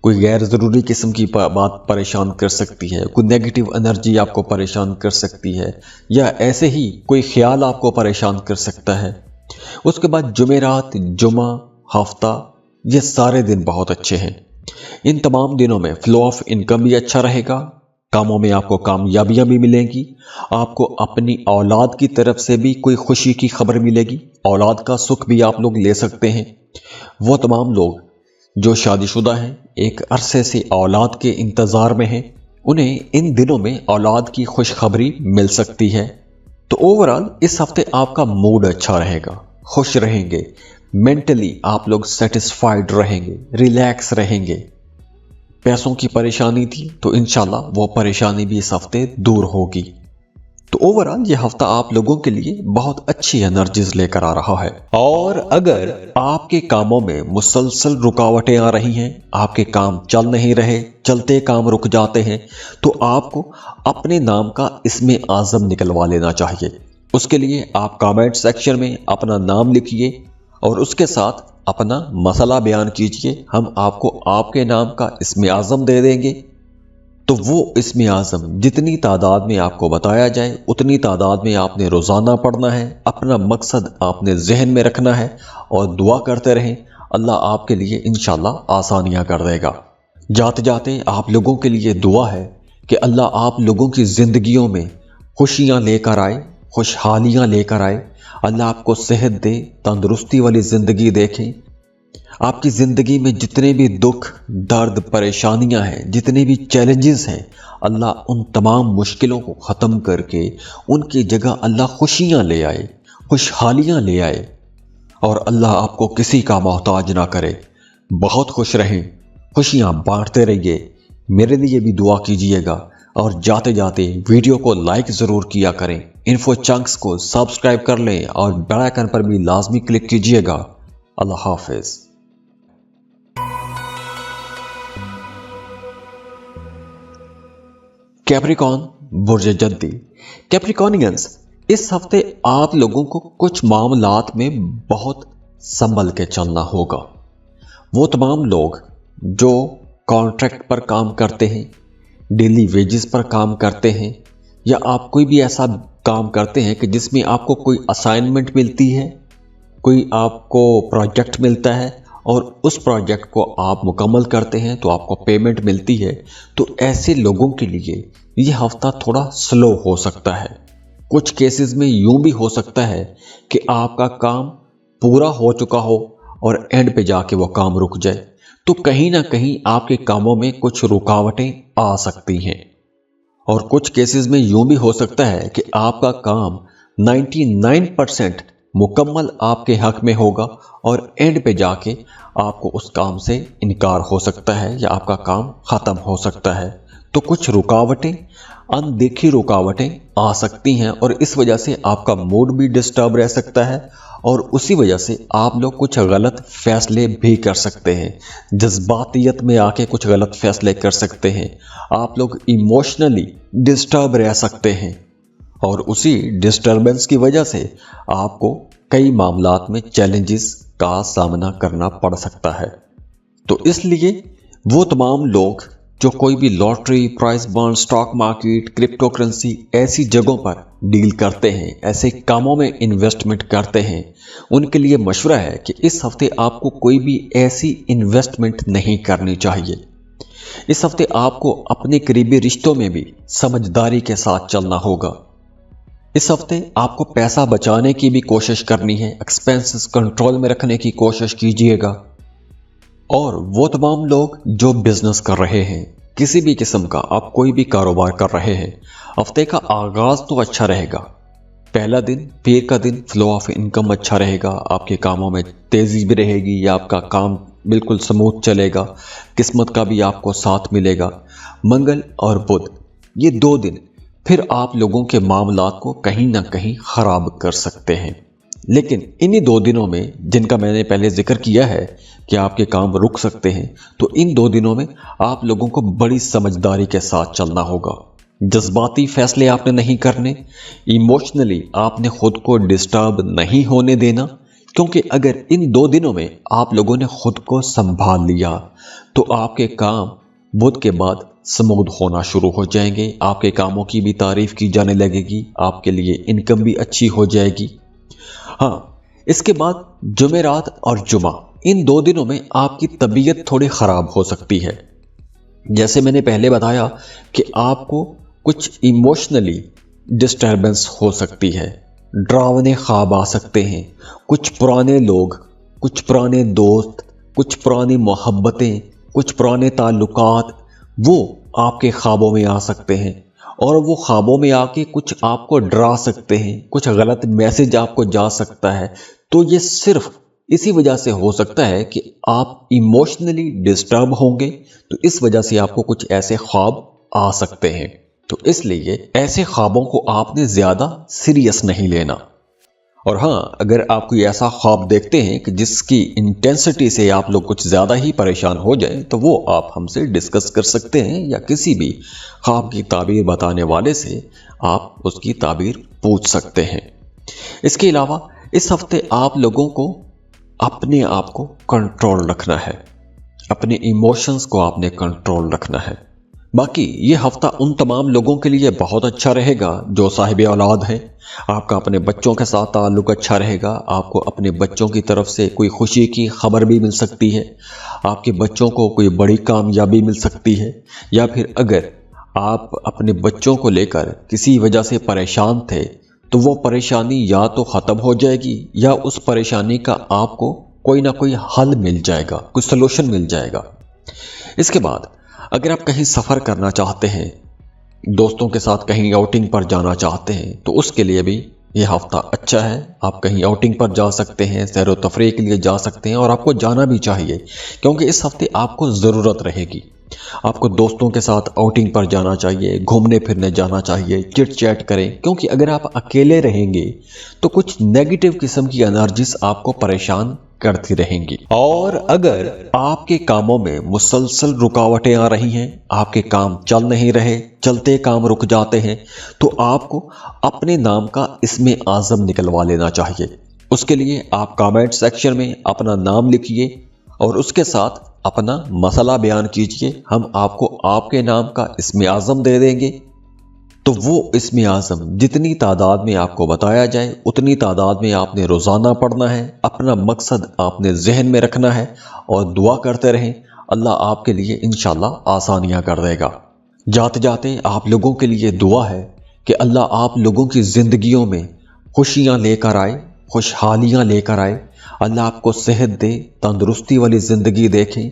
कोई गैर ज़रूरी किस्म की बात परेशान कर सकती है, कोई नेगेटिव एनर्जी आपको परेशान कर सकती है, या ऐसे ही कोई ख्याल आपको परेशान कर सकता है। उसके बाद जुमेरात, जुमा, हफ्ता, ये सारे दिन बहुत अच्छे हैं। इन तमाम दिनों में फ्लो ऑफ इनकम भी अच्छा रहेगा, कामों में आपको कामयाबियां भी मिलेंगी, आपको अपनी औलाद की तरफ से भी कोई खुशी की खबर मिलेगी, औलाद का सुख भी आप लोग ले सकते हैं। वो तमाम लोग जो शादीशुदा हैं, एक अरसे से औलाद के इंतजार में हैं, उन्हें इन दिनों में औलाद की खुशखबरी मिल सकती है। तो ओवरऑल इस हफ्ते आपका मूड अच्छा रहेगा, खुश रहेंगे, मेंटली आप लोग सेटिस्फाइड रहेंगे, रिलैक्स रहेंगे। पैसों की परेशानी थी तो इंशाल्लाह वो परेशानी भी इस हफ्ते दूर होगी। تو اوورآل یہ ہفتہ آپ لوگوں کے لیے بہت اچھی انرجیز لے کر آ رہا ہے۔ اور اگر آپ کے کاموں میں مسلسل رکاوٹیں آ رہی ہیں، آپ کے کام چل نہیں رہے، چلتے کام رک جاتے ہیں، تو آپ کو اپنے نام کا اسم اعظم نکلوا لینا چاہیے۔ اس کے لیے آپ کامنٹ سیکشن میں اپنا نام لکھیے اور اس کے ساتھ اپنا مسئلہ بیان کیجئے۔ ہم آپ کو آپ کے نام کا اسم اعظم دے دیں گے، تو وہ اسم اعظم جتنی تعداد میں آپ کو بتایا جائے اتنی تعداد میں آپ نے روزانہ پڑھنا ہے، اپنا مقصد آپ نے ذہن میں رکھنا ہے اور دعا کرتے رہیں، اللہ آپ کے لیے انشاءاللہ آسانیاں کر دے گا۔ جاتے جاتے آپ لوگوں کے لیے دعا ہے کہ اللہ آپ لوگوں کی زندگیوں میں خوشیاں لے کر آئے، خوشحالیاں لے کر آئے، اللہ آپ کو صحت دے، تندرستی والی زندگی دیکھیں۔ آپ کی زندگی میں جتنے بھی دکھ، درد، پریشانیاں ہیں، جتنے بھی چیلنجز ہیں، اللہ ان تمام مشکلوں کو ختم کر کے ان کی جگہ اللہ خوشیاں لے آئے، خوشحالیاں لے آئے، اور اللہ آپ کو کسی کا محتاج نہ کرے۔ بہت خوش رہیں، خوشیاں بانٹتے رہیے۔ میرے لیے بھی دعا کیجیے گا، اور جاتے جاتے ویڈیو کو لائک ضرور کیا کریں، انفو چنکس کو سبسکرائب کر لیں اور بیل آئیکن پر بھی لازمی کلک کیجیے گا۔ اللہ حافظ۔ کیپریکون برج جدی۔ کیپریکونینز، اس ہفتے آپ لوگوں کو کچھ معاملات میں بہت سنبھل کے چلنا ہوگا۔ وہ تمام لوگ جو کانٹریکٹ پر کام کرتے ہیں، ڈیلی ویجز پر کام کرتے ہیں، یا آپ کوئی بھی ایسا کام کرتے ہیں کہ جس میں آپ کو کوئی اسائنمنٹ ملتی ہے، کوئی آپ کو پروجیکٹ ملتا ہے اور اس پروجیکٹ کو آپ مکمل کرتے ہیں تو آپ کو پیمنٹ ملتی ہے، تو ایسے لوگوں کے لیے یہ ہفتہ تھوڑا سلو ہو سکتا ہے۔ کچھ کیسز میں یوں بھی ہو سکتا ہے کہ آپ کا کام پورا ہو چکا ہو اور اینڈ پہ جا کے وہ کام رک جائے، تو کہیں نہ کہیں آپ کے کاموں میں کچھ رکاوٹیں آ سکتی ہیں۔ اور کچھ کیسز میں یوں بھی ہو سکتا ہے کہ آپ کا کام 99% مکمل آپ کے حق میں ہوگا اور اینڈ پہ جا کے آپ کو اس کام سے انکار ہو سکتا ہے یا آپ کا کام ختم ہو سکتا ہے۔ تو کچھ رکاوٹیں، اندیکھی رکاوٹیں آ سکتی ہیں، اور اس وجہ سے آپ کا موڈ بھی ڈسٹرب رہ سکتا ہے، اور اسی وجہ سے آپ لوگ کچھ غلط فیصلے بھی کر سکتے ہیں، جذباتیت میں آ کے کچھ غلط فیصلے کر سکتے ہیں، آپ لوگ ایموشنلی ڈسٹرب رہ سکتے ہیں، اور اسی ڈسٹربنس کی وجہ سے آپ کو کئی معاملات میں چیلنجز کا سامنا کرنا پڑ سکتا ہے۔ تو اس لیے وہ تمام لوگ جو کوئی بھی lottery, prize bond, stock market, crypto currency ایسی جگہوں پر ڈیل کرتے ہیں، ایسے کاموں میں انویسٹمنٹ کرتے ہیں، ان کے لیے مشورہ ہے کہ اس ہفتے آپ کو کوئی بھی ایسی انویسٹمنٹ نہیں کرنی چاہیے۔ اس ہفتے آپ کو اپنے قریبی رشتوں میں بھی سمجھداری کے ساتھ چلنا ہوگا۔ اس ہفتے آپ کو پیسہ بچانے کی بھی کوشش کرنی ہے، ایکسپینسز کنٹرول میں رکھنے کی کوشش کیجیے گا۔ اور وہ تمام لوگ جو بزنس کر رہے ہیں، کسی بھی قسم کا آپ کوئی بھی کاروبار کر رہے ہیں، ہفتے کا آغاز تو اچھا رہے گا۔ پہلا دن، پیر کا دن، فلو آف انکم اچھا رہے گا، آپ کے کاموں میں تیزی بھی رہے گی، یا آپ کا کام بالکل سموتھ چلے گا، قسمت کا بھی آپ کو ساتھ ملے گا۔ منگل اور بدھ، یہ 2 دن پھر آپ لوگوں کے معاملات کو کہیں نہ کہیں خراب کر سکتے ہیں، لیکن انہی 2 دنوں میں جن کا میں نے پہلے ذکر کیا ہے کہ آپ کے کام رک سکتے ہیں، تو ان 2 دنوں میں آپ لوگوں کو بڑی سمجھداری کے ساتھ چلنا ہوگا۔ جذباتی فیصلے آپ نے نہیں کرنے، ایموشنلی آپ نے خود کو ڈسٹرب نہیں ہونے دینا، کیونکہ اگر ان 2 دنوں میں آپ لوگوں نے خود کو سنبھال لیا تو آپ کے کام بدھ کے بعد سمودھ ہونا شروع ہو جائیں گے، آپ کے کاموں کی بھی تعریف کی جانے لگے گی، آپ کے لیے انکم بھی اچھی ہو جائے گی۔ ہاں، اس کے بعد جمعرات اور جمعہ، ان 2 دنوں میں آپ کی طبیعت تھوڑی خراب ہو سکتی ہے۔ جیسے میں نے پہلے بتایا کہ آپ کو کچھ ایموشنلی ڈسٹربنس ہو سکتی ہے، ڈراونے خواب آ سکتے ہیں، کچھ پرانے لوگ، کچھ پرانے دوست، کچھ پرانی محبتیں، کچھ پرانے تعلقات وہ آپ کے خوابوں میں آ سکتے ہیں، اور وہ خوابوں میں آ کے کچھ آپ کو ڈرا سکتے ہیں، کچھ غلط میسج آپ کو جا سکتا ہے۔ تو یہ صرف اسی وجہ سے ہو سکتا ہے کہ آپ ایموشنلی ڈسٹرب ہوں گے، تو اس وجہ سے آپ کو کچھ ایسے خواب آ سکتے ہیں۔ तो इसलिए ऐसे ख्वाबों को आपने ज़्यादा सीरियस नहीं लेना। और हाँ, अगर आप कोई ऐसा ख्वाब देखते हैं कि जिसकी इंटेंसिटी से आप लोग कुछ ज़्यादा ही परेशान हो जाएं, तो वो आप हमसे डिस्कस कर सकते हैं या किसी भी ख्वाब की ताबीर बताने वाले से आप उसकी ताबीर पूछ सकते हैं। इसके अलावा इस हफ्ते आप लोगों को अपने आप को कंट्रोल रखना है, अपने इमोशंस को आपने कंट्रोल रखना है। बाकी ये हफ्ता उन तमाम लोगों के लिए बहुत अच्छा रहेगा जो साहिब औलाद हैं। आपका अपने बच्चों के साथ ताल्लुक अच्छा रहेगा। आपको अपने बच्चों की तरफ से कोई खुशी की खबर भी मिल सकती है, आपके बच्चों को कोई बड़ी कामयाबी मिल सकती है, या फिर अगर आप अपने बच्चों को लेकर किसी वजह से परेशान थे तो वो परेशानी या तो ख़त्म हो जाएगी या उस परेशानी का आपको कोई ना कोई हल मिल जाएगा, कोई सलूशन मिल जाएगा। इसके बाद अगर आप कहीं सफ़र करना चाहते हैं, दोस्तों के साथ कहीं आउटिंग पर जाना चाहते हैं, तो उसके लिए भी ये हफ्ता अच्छा है। आप कहीं आउटिंग पर जा सकते हैं, सैर व तफरीह के लिए जा सकते हैं, और आपको जाना भी चाहिए क्योंकि इस हफ्ते आपको ज़रूरत रहेगी। आपको दोस्तों के साथ आउटिंग पर जाना चाहिए, घूमने फिरने जाना चाहिए, चिट चैट करें, क्योंकि अगर आप अकेले रहेंगे तो कुछ नेगेटिव किस्म की एनर्जीज आपको परेशान करती रहेंगी। और अगर आपके कामों में मुसलसल रुकावटें आ रही हैं, आपके काम चल नहीं रहे, चलते काम रुक जाते हैं, तो आपको अपने नाम का इस्मे आज़म निकलवा लेना चाहिए। उसके लिए आप कमेंट सेक्शन में अपना नाम लिखिए और उसके साथ अपना मसला बयान कीजिए। हम आपको आपके नाम का इस्मे आज़म दे देंगे। तो वो इस्मे आज़म जितनी तादाद में आपको बताया जाए उतनी तादाद में आपने रोज़ाना पढ़ना है। अपना मकसद आपने जहन में रखना है और दुआ करते रहें। अल्लाह आपके लिए इंशाल्लाह आसानियाँ कर देगा। जाते जाते आप लोगों के लिए दुआ है कि अल्लाह आप लोगों की ज़िंदगियों में खुशियाँ लेकर आए, खुशहालियाँ लेकर आए। अल्लाह आपको सेहत दे, तंदुरुस्ती वाली ज़िंदगी देखें।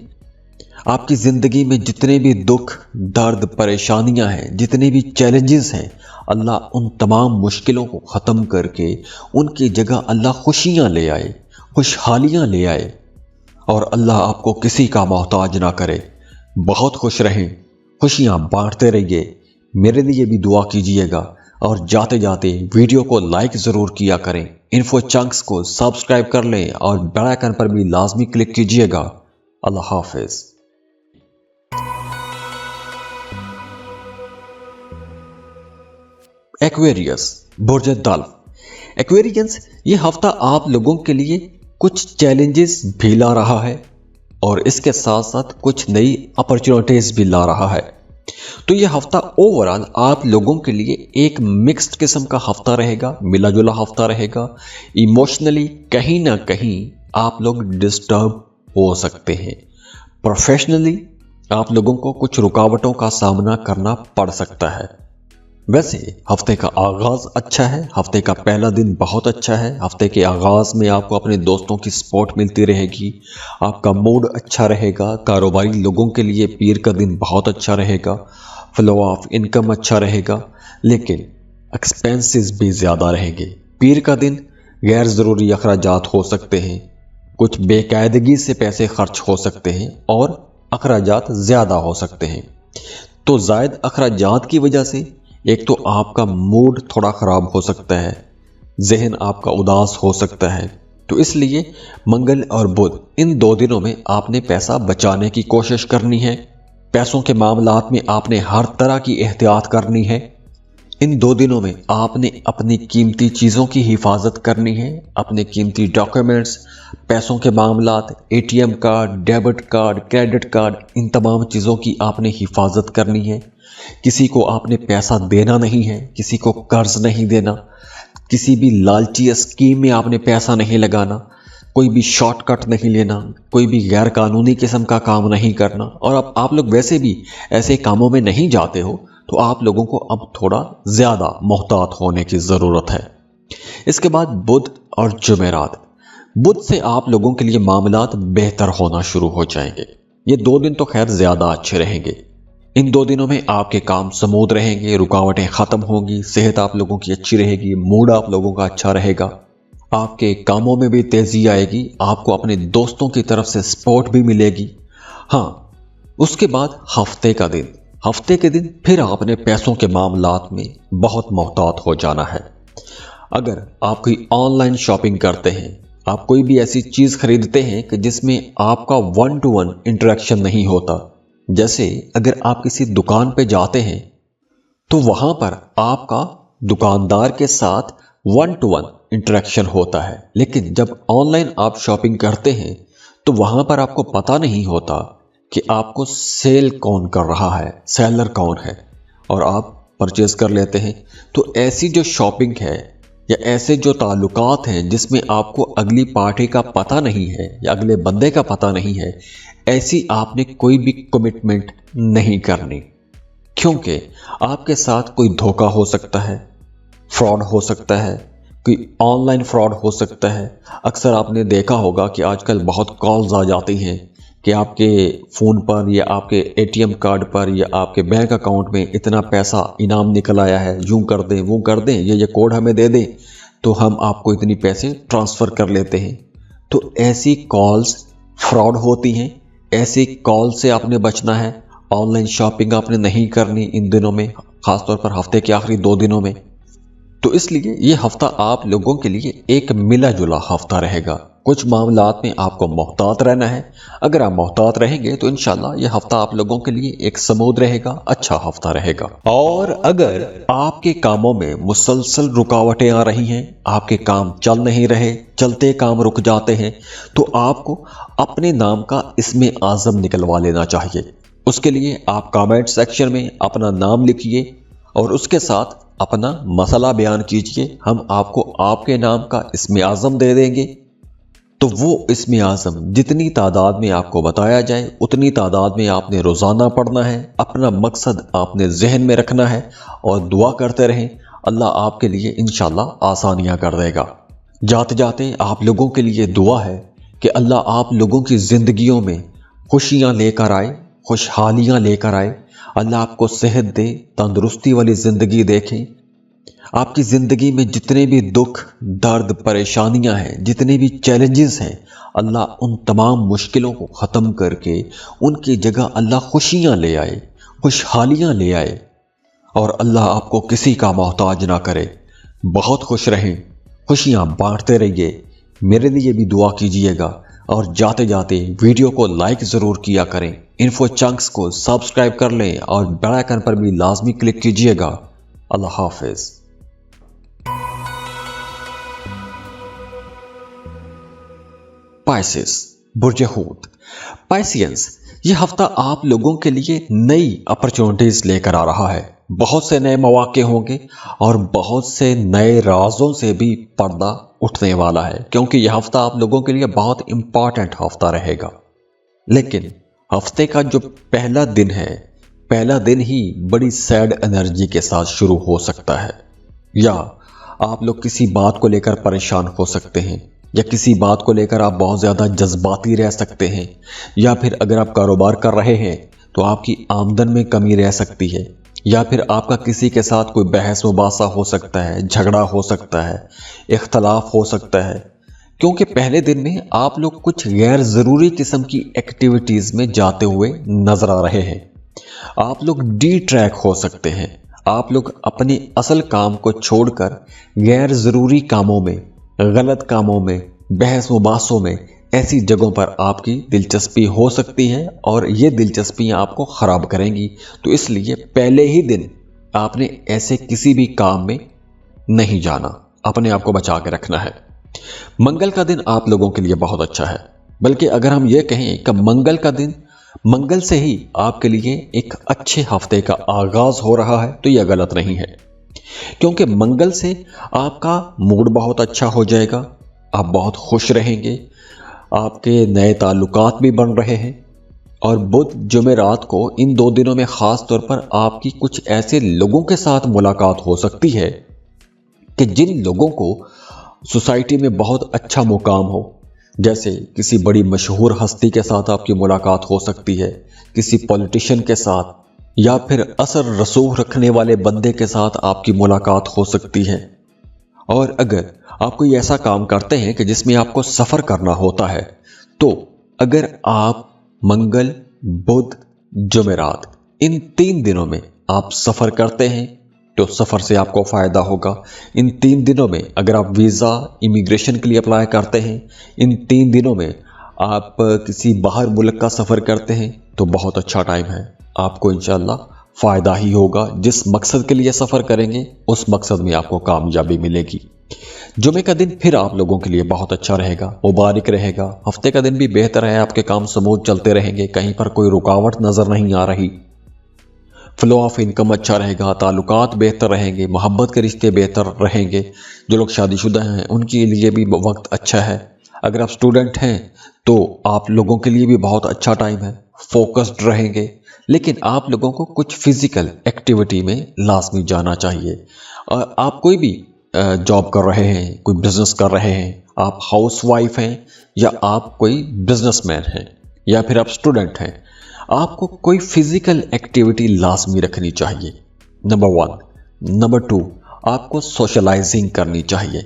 आपकी ज़िंदगी में जितने भी दुख, दर्द, परेशानियां हैं, जितने भी चैलेंजेस हैं, अल्लाह उन तमाम मुश्किलों को ख़त्म करके उनकी जगह अल्लाह खुशियां ले आए, खुशहालियां ले आए, और अल्लाह आपको किसी का मोहताज ना करे। बहुत खुश रहें, खुशियां बांटते रहिए। मेरे लिए भी दुआ कीजिएगा और जाते जाते वीडियो को लाइक ज़रूर किया करें। इन्फो चंक्स को सब्सक्राइब कर लें और बेल आइकन पर भी लाजमी क्लिक कीजिएगा। अल्लाह हाफिज़। एक्वेरियस, बुर्ज दल्फ। एक्वेरियंस, ये हफ्ता आप लोगों के लिए कुछ चैलेंजेस भी ला रहा है और इसके साथ साथ कुछ नई अपॉर्चुनिटीज भी ला रहा है। तो ये हफ्ता ओवरऑल आप लोगों के लिए एक मिक्स्ड किस्म का हफ्ता रहेगा, मिला जुला हफ्ता रहेगा। इमोशनली कहीं ना कहीं आप लोग डिस्टर्ब हो सकते हैं। प्रोफेशनली आप लोगों को कुछ रुकावटों का सामना करना पड़ सकता है। वैसे हफ्ते का आगाज़ अच्छा है, हफ्ते का पहला दिन बहुत अच्छा है। हफ्ते के आगाज़ में आपको अपने दोस्तों की सपोर्ट मिलती रहेगी, आपका मूड अच्छा रहेगा। कारोबारी लोगों के लिए पीर का दिन बहुत अच्छा रहेगा, फ्लो ऑफ इनकम अच्छा रहेगा, लेकिन एक्सपेंसेस भी ज़्यादा रहेंगे। पीर का दिन गैर ज़रूरी अखराजात हो सकते हैं, कुछ बेकायदगी से पैसे खर्च हो सकते हैं और अखराजात ज़्यादा हो सकते हैं। तो ज़ायद अखराजात की वजह से एक तो आपका मूड थोड़ा ख़राब हो सकता है, जहन आपका उदास हो सकता है। तो इसलिए मंगल और बुध इन 2 दिनों में आपने पैसा बचाने की कोशिश करनी है। पैसों के मामलात में आपने हर तरह की एहतियात करनी है। इन 2 दिनों में आपने अपनी कीमती चीज़ों की हिफाजत करनी है, अपने कीमती डॉक्यूमेंट्स, पैसों के मामलात, ATM card, debit card, credit card, इन तमाम चीज़ों की आपने हिफाजत करनी है। किसी को आपने पैसा देना नहीं है, किसी को कर्ज नहीं देना, किसी भी लालची स्कीम में आपने पैसा नहीं लगाना, कोई भी शॉर्टकट नहीं लेना, कोई भी गैर कानूनी किस्म का काम नहीं करना। और अब आप लोग वैसे भी ऐसे कामों में नहीं जाते हो, तो आप लोगों को अब थोड़ा ज़्यादा मोहतात होने की ज़रूरत है। इसके बाद बुध और जुमेरात। बुध से आप लोगों के लिए मामलात बेहतर होना शुरू हो जाएंगे। ये 2 दिन तो खैर ज़्यादा अच्छे रहेंगे। इन 2 दिनों में आपके काम स्मूथ रहेंगे, रुकावटें ख़त्म होंगी, सेहत आप लोगों की अच्छी रहेगी, मूड आप लोगों का अच्छा रहेगा, आपके कामों में भी तेज़ी आएगी, आपको अपने दोस्तों की तरफ से सपोर्ट भी मिलेगी। हाँ, उसके बाद हफ्ते का दिन। हफ्ते के दिन फिर आपने पैसों के मामलात में बहुत मोहतात हो जाना है। अगर आप कोई ऑनलाइन शॉपिंग करते हैं, आप कोई भी ऐसी चीज़ खरीदते हैं कि जिसमें आपका 1 to 1 इंटरेक्शन नहीं होता, जैसे अगर आप किसी दुकान पे जाते हैं तो वहाँ पर आपका दुकानदार के साथ 1 to 1 इंटरेक्शन होता है, लेकिन जब ऑनलाइन आप शॉपिंग करते हैं तो वहाँ पर आपको पता नहीं होता कि आपको सेल कौन कर रहा है, सेलर कौन है, और आप परचेज कर लेते हैं। तो ऐसी जो शॉपिंग है या ऐसे जो ताल्लुकात हैं जिसमें आपको अगली पार्टी का पता नहीं है या अगले बंदे का पता नहीं है, ऐसी आपने कोई भी कमिटमेंट नहीं करनी, क्योंकि आपके साथ कोई धोखा हो सकता है, फ्रॉड हो सकता है, कोई ऑनलाइन फ्रॉड हो सकता है। अक्सर आपने देखा होगा कि आजकल बहुत कॉल्स आ जाती हैं कि आपके फ़ोन पर या आपके एटीएम कार्ड पर या आपके बैंक अकाउंट में इतना पैसा इनाम निकल आया है, यूँ कर दें, वो कर दें, ये कोड हमें दे दें तो हम आपको इतनी पैसे ट्रांसफ़र कर लेते हैं। तो ऐसी कॉल्स फ्रॉड होती हैं। ऐसी कॉल से आपने बचना है। ऑनलाइन शॉपिंग आपने नहीं करनी इन दिनों में, ख़ासतौर पर हफ्ते के आखिरी 2 दिनों में। तो इसलिए ये हफ्ता आप लोगों के लिए एक मिला जुला हफ्ता रहेगा। कुछ मामलात में आपको मोहतात रहना है। अगर आप मोहतात रहेंगे तो इंशाल्लाह ये हफ्ता आप लोगों के लिए एक स्मूथ रहेगा, अच्छा हफ्ता रहेगा। और अगर आपके कामों में मुसलसल रुकावटें आ रही हैं, आपके काम चल नहीं रहे, चलते काम रुक जाते हैं, तो आपको अपने नाम का इसमें आज़म निकलवा लेना चाहिए। उसके लिए आप कमेंट सेक्शन में अपना नाम लिखिए और उसके साथ अपना मसला बयान कीजिए। हम आपको आपके नाम का इसमें आज़म दे देंगे। तो वो इसमें आज़म जितनी तादाद में आपको बताया जाए उतनी तादाद में आपने रोज़ाना पढ़ना है। अपना मकसद आपने जहन में रखना है और दुआ करते रहें। अल्लाह आपके लिए इंशाल्लाह आसानियाँ कर देगा। जाते जाते आप लोगों के लिए दुआ है कि अल्लाह आप लोगों की ज़िंदगियों में खुशियाँ लेकर आए, खुशहालियाँ लेकर आए। अल्लाह आपको सेहत दे, तंदुरुस्ती वाली ज़िंदगी देखें। आपकी ज़िंदगी में जितने भी दुख, दर्द, परेशानियां हैं, जितने भी चैलेंजेस हैं, अल्लाह उन तमाम मुश्किलों को ख़त्म करके उनकी जगह अल्लाह खुशियां ले आए, खुशहालियां ले आए, और अल्लाह आपको किसी का मोहताज ना करे। बहुत खुश रहें, खुशियां बांटते रहिए। मेरे लिए भी दुआ कीजिएगा और जाते जाते वीडियो को लाइक ज़रूर किया करें। इन्फो चंक्स को सब्सक्राइब कर लें और बेल आइकन पर भी लाजमी क्लिक कीजिएगा। अल्लाह हाफिज़। पाइसेस, बुर्ज हूत। पाइसियंस, ये हफ्ता आप लोगों के लिए नई अपॉर्चुनिटीज लेकर आ रहा है। बहुत से नए मौके होंगे और बहुत से नए राजों से भी पर्दा उठने वाला है, क्योंकि यह हफ्ता आप लोगों के लिए बहुत इंपॉर्टेंट हफ्ता रहेगा। लेकिन हफ्ते का जो पहला दिन है, पहला दिन ही बड़ी सैड एनर्जी के साथ शुरू हो सकता है, या आप लोग किसी बात को लेकर परेशान हो सकते हैं, या किसी बात को लेकर आप बहुत ज़्यादा जज्बाती रह सकते हैं, या फिर अगर आप कारोबार कर रहे हैं तो आपकी आमदन में कमी रह सकती है, या फिर आपका किसी के साथ कोई बहस मुबासा हो सकता है, झगड़ा हो सकता है, इख्तलाफ हो सकता है, क्योंकि पहले दिन में आप लोग कुछ गैर ज़रूरी किस्म की एक्टिविटीज़ में जाते हुए नज़र आ रहे हैं। आप लोग डी ट्रैक हो सकते हैं। आप लोग अपने असल काम को छोड़कर गैर ज़रूरी कामों में, गलत कामों में, बहस मुबासों में, ऐसी जगहों पर आपकी दिलचस्पी हो सकती है और ये दिलचस्पियाँ आपको ख़राब करेंगी। तो इसलिए पहले ही दिन आपने ऐसे किसी भी काम में नहीं जाना, अपने आप को बचा के रखना है। मंगल का दिन आप लोगों के लिए बहुत अच्छा है, बल्कि अगर हम ये कहें कि मंगल का दिन, मंगल से ही आपके लिए एक अच्छे हफ्ते का आगाज़ हो रहा है, तो यह गलत नहीं है, क्योंकि मंगल से आपका मूड बहुत अच्छा हो जाएगा, आप बहुत खुश रहेंगे, आपके नए ताल्लुकात भी बन रहे हैं। और बुध, जुमेरात को इन 2 दिनों में ख़ास तौर पर आपकी कुछ ऐसे लोगों के साथ मुलाकात हो सकती है कि जिन लोगों को सोसाइटी में बहुत अच्छा मुकाम हो। जैसे किसी बड़ी मशहूर हस्ती के साथ आपकी मुलाकात हो सकती है, किसी पॉलिटिशियन के साथ, या फिर असर रसूख रखने वाले बंदे के साथ आपकी मुलाकात हो सकती है। और अगर आप कोई ऐसा काम करते हैं कि जिसमें आपको सफ़र करना होता है, तो अगर आप मंगल, बुध, जुमेरात ان 3 دنوں میں آپ سفر کرتے ہیں تو سفر سے آپ کو فائدہ ہوگا۔ ان 3 دنوں میں اگر آپ ویزا امیگریشن کے لیے اپلائی کرتے ہیں، ان 3 دنوں میں آپ کسی باہر ملک کا سفر کرتے ہیں تو بہت اچھا ٹائم ہے، آپ کو انشاءاللہ فائدہ ہی ہوگا۔ جس مقصد کے لیے سفر کریں گے اس مقصد میں آپ کو کامیابی ملے گی۔ جمعے کا دن پھر آپ لوگوں کے لیے بہت اچھا رہے گا، مبارک رہے گا۔ ہفتے کا دن بھی بہتر ہے، آپ کے کام سموتھ چلتے رہیں گے، کہیں پر کوئی رکاوٹ نظر نہیں آ رہی۔ فلو آف انکم اچھا رہے گا، تعلقات بہتر رہیں گے، محبت کے رشتے بہتر رہیں گے۔ جو لوگ شادی شدہ ہیں ان کے لیے بھی وقت اچھا ہے۔ اگر آپ سٹوڈنٹ ہیں تو آپ لوگوں کے لیے بھی بہت اچھا ٹائم ہے، فوکسڈ رہیں گے۔ لیکن آپ لوگوں کو کچھ فزیکل ایکٹیویٹی میں لازمی جانا چاہیے۔ آپ کوئی بھی جاب کر رہے ہیں، کوئی بزنس کر رہے ہیں، آپ ہاؤس وائف ہیں یا آپ کوئی بزنس مین ہیں یا پھر آپ سٹوڈنٹ ہیں، آپ کو کوئی فزیکل ایکٹیویٹی لازمی رکھنی چاہیے، نمبر 1۔ نمبر 2، آپ کو سوشلائزنگ کرنی چاہیے۔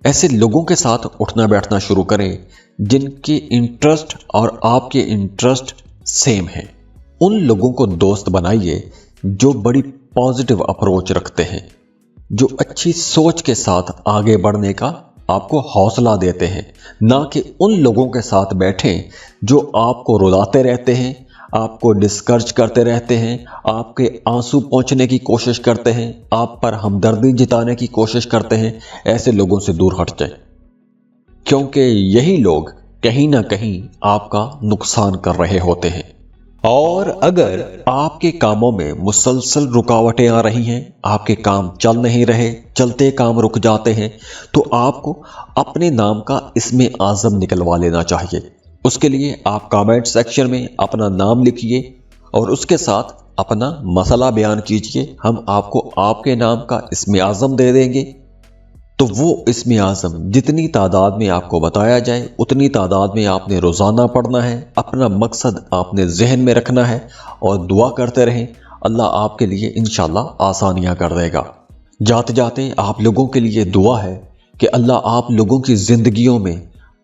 ایسے لوگوں کے ساتھ اٹھنا بیٹھنا شروع کریں جن کے انٹرسٹ اور آپ کے انٹرسٹ سیم ہیں۔ ان لوگوں کو دوست بنائیے جو بڑی پازیٹیو اپروچ رکھتے ہیں، جو اچھی سوچ کے ساتھ آگے بڑھنے کا آپ کو حوصلہ دیتے ہیں، نہ کہ ان لوگوں کے ساتھ بیٹھیں جو آپ کو رلاتے رہتے ہیں، آپ کو ڈسکرج کرتے رہتے ہیں، آپ کے آنسو پہنچنے کی کوشش کرتے ہیں، آپ پر ہمدردی جتانے کی کوشش کرتے ہیں۔ ایسے لوگوں سے دور ہٹ جائیں، کیونکہ یہی لوگ کہیں نہ کہیں آپ کا نقصان کر رہے ہوتے ہیں۔ اور اگر آپ کے کاموں میں مسلسل رکاوٹیں آ رہی ہیں، آپ کے کام چل نہیں رہے، چلتے کام رک جاتے ہیں، تو آپ کو اپنے نام کا اسم اعظم نکلوا لینا چاہیے۔ اس کے لیے آپ کامنٹ سیکشن میں اپنا نام لکھیے اور اس کے ساتھ اپنا مسئلہ بیان کیجیے۔ ہم آپ کو آپ کے نام کا اسم اعظم دے دیں گے، تو وہ اسم اعظم جتنی تعداد میں آپ کو بتایا جائے اتنی تعداد میں آپ نے روزانہ پڑھنا ہے۔ اپنا مقصد آپ نے ذہن میں رکھنا ہے اور دعا کرتے رہیں، اللہ آپ کے لیے انشاءاللہ آسانیاں کر دے گا۔ جاتے جاتے آپ لوگوں کے لیے دعا ہے کہ اللہ آپ لوگوں کی زندگیوں میں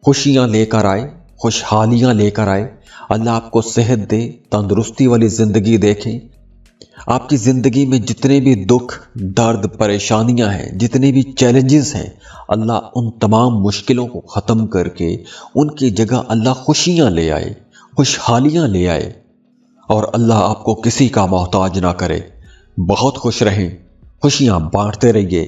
خوشیاں لے کر آئے، خوشحالیاں لے کر آئے۔ اللہ آپ کو صحت دے، تندرستی والی زندگی دیکھیں۔ آپ کی زندگی میں جتنے بھی دکھ، درد، پریشانیاں ہیں، جتنے بھی چیلنجز ہیں، اللہ ان تمام مشکلوں کو ختم کر کے ان کی جگہ اللہ خوشیاں لے آئے، خوشحالیاں لے آئے، اور اللہ آپ کو کسی کا محتاج نہ کرے۔ بہت خوش رہیں، خوشیاں بانٹتے رہیے۔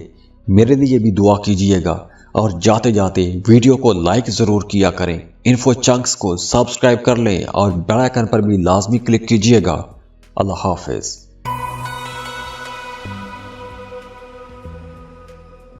میرے لیے بھی دعا کیجیے گا، اور جاتے جاتے ویڈیو کو لائک ضرور کیا کریں۔ انفو چنکس کو سبسکرائب کر لیں اور بیل آئیکن پر بھی لازمی کلک کیجیے گا۔ اللہ حافظ۔